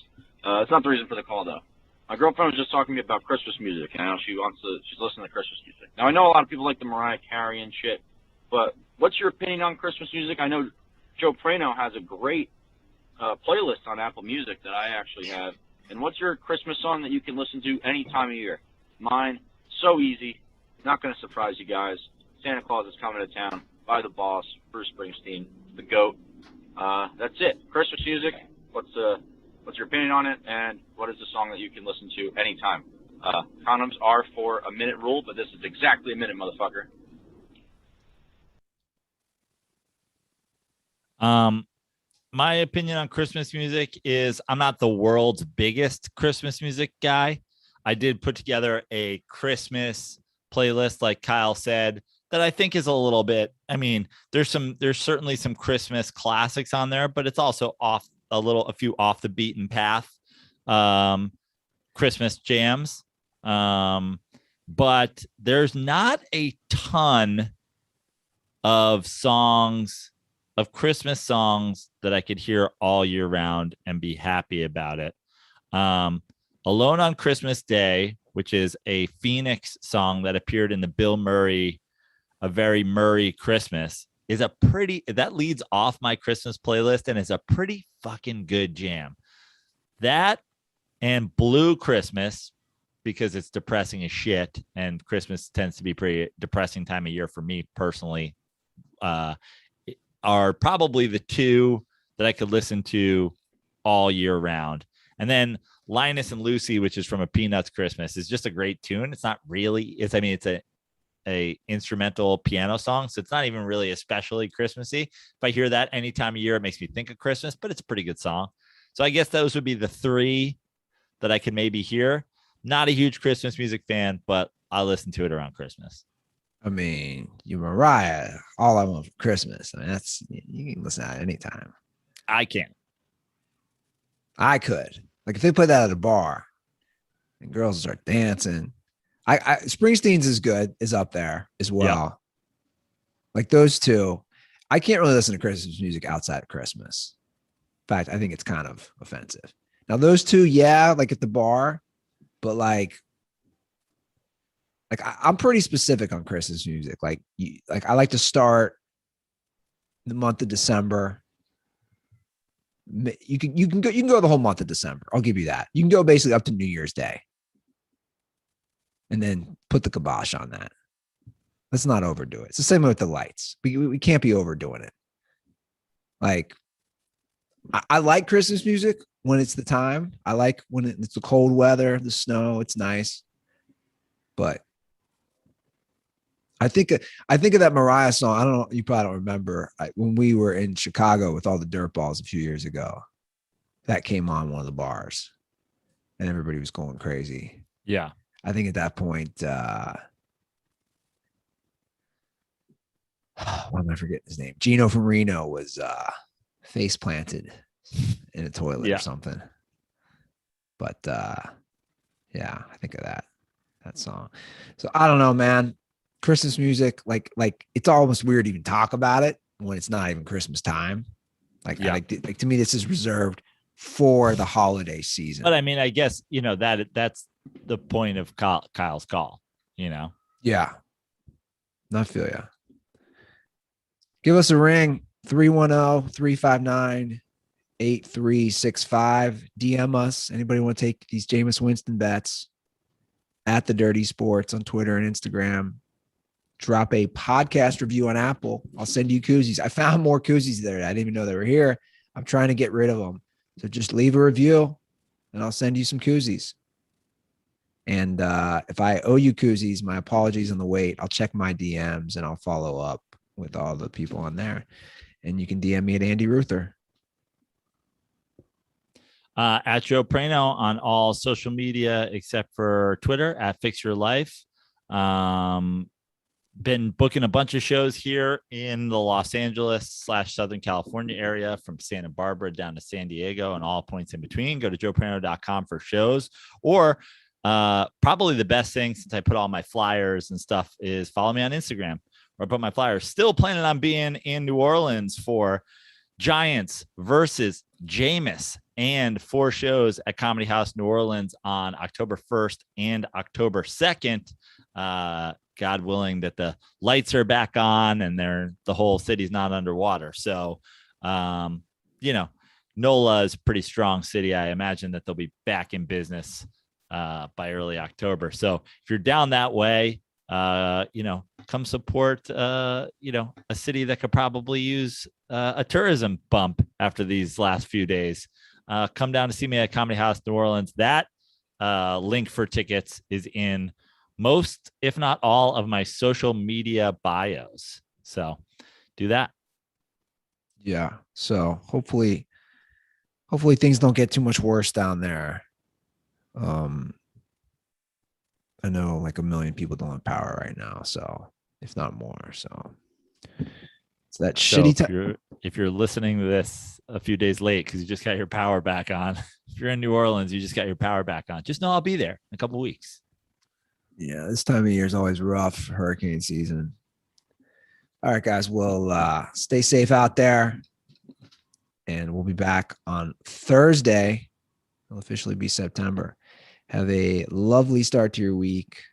That's not the reason for the call, though. My girlfriend was just talking to me about Christmas music, and now she's listening to Christmas music. Now, I know a lot of people like the Mariah Carey and shit, but what's your opinion on Christmas music? I know Joe Prano has a great playlist on Apple Music that I actually have. And what's your Christmas song that you can listen to any time of year? Mine, so easy, not going to surprise you guys. Santa Claus is coming to town, by the boss, Bruce Springsteen, the GOAT. That's it. Christmas music, what's your opinion on it, and what is the song that you can listen to anytime? Condoms are for a minute rule, but this is exactly a minute, motherfucker. My opinion on Christmas music is I'm not the world's biggest Christmas music guy. I did put together a Christmas playlist, like Kyle said, that I think is a little bit, I mean, there's certainly some Christmas classics on there, but it's also a few off the beaten path Christmas jams. But there's not a ton of Christmas songs that I could hear all year round and be happy about it. Alone on Christmas Day, which is a Phoenix song that appeared in the Bill Murray, A Very Murray Christmas, that leads off my Christmas playlist and is a pretty fucking good jam. That and Blue Christmas, because it's depressing as shit, and Christmas tends to be pretty depressing time of year for me personally, are probably the two that I could listen to all year round. And then Linus and Lucy, which is from A Peanuts Christmas, is just a great tune. It's not really, it's a instrumental piano song, so it's not even really especially Christmassy. If I hear that any time of year, it makes me think of Christmas, but it's a pretty good song. So I guess those would be the three that I could maybe hear. Not a huge Christmas music fan, but I listen to it around Christmas. I mean, you Mariah, All I Want for Christmas. I mean, you can listen to that anytime. I can. I could. Like if they put that at a bar and girls start dancing. Springsteen's is up there as well. Yep. Like those two, I can't really listen to Christmas music outside of Christmas. In fact, I think it's kind of offensive. Now those two, yeah, like at the bar, but like I'm pretty specific on Christmas music. Like I like to start the month of December. You can go the whole month of December. I'll give you that. You can go basically up to New Year's Day. And then put the kibosh on that. Let's not overdo it. It's the same with the lights. We can't be overdoing it. Like, I like Christmas music when it's the time. I like when it's the cold weather, the snow. It's nice. But I think of that Mariah song. I don't know. You probably don't remember when we were in Chicago with all the dirt balls a few years ago. That came on one of the bars, and everybody was going crazy. Yeah. I think at that point, why am I forgetting his name? Gino from Reno was face planted in a toilet or something. But yeah, I think of that song. So I don't know, man. Christmas music, like it's almost weird to even talk about it when it's not even Christmas time. Like to me, this is reserved for the holiday season. But I mean, I guess that's the point of Kyle's call. Yeah. I feel ya. Give us a ring, 310-359-8365. DM us. Anybody want to take these Jameis Winston bets at the Dirty Sports on Twitter and Instagram? Drop a podcast review on Apple. I'll send you koozies. I found more koozies there. I didn't even know they were here. I'm trying to get rid of them. So just leave a review and I'll send you some koozies. And if I owe you koozies, my apologies on the wait. I'll check my DMs and I'll follow up with all the people on there. And you can DM me at Andy Ruther. At Joe Prano on all social media except for Twitter at Fix Your Life. Been booking a bunch of shows here in the Los Angeles / Southern California area, from Santa Barbara down to San Diego and all points in between. Go to joeprano.com for shows, or probably the best thing, since I put all my flyers and stuff, is follow me on Instagram, where I put my flyers. Still planning on being in New Orleans for Giants versus Jameis, and 4 shows at Comedy House New Orleans on October 1st and October 2nd. God willing that the lights are back on and the whole city's not underwater. So, NOLA is a pretty strong city. I imagine that they'll be back in business by early October. So if you're down that way, come support, a city that could probably use a tourism bump after these last few days. Come down to see me at Comedy House New Orleans. That link for tickets is in most, if not all, of my social media bios. So do that. Yeah. So hopefully things don't get too much worse down there. I know like 1 million people don't have power right now, so if not more. So it's that shitty time. If you're listening to this a few days late because you just got your power back on, if you're in New Orleans, you just got your power back on, just know I'll be there in a couple of weeks. Yeah, this time of year is always rough, hurricane season. All right, guys, we'll stay safe out there, and we'll be back on Thursday. It'll officially be September. Have a lovely start to your week.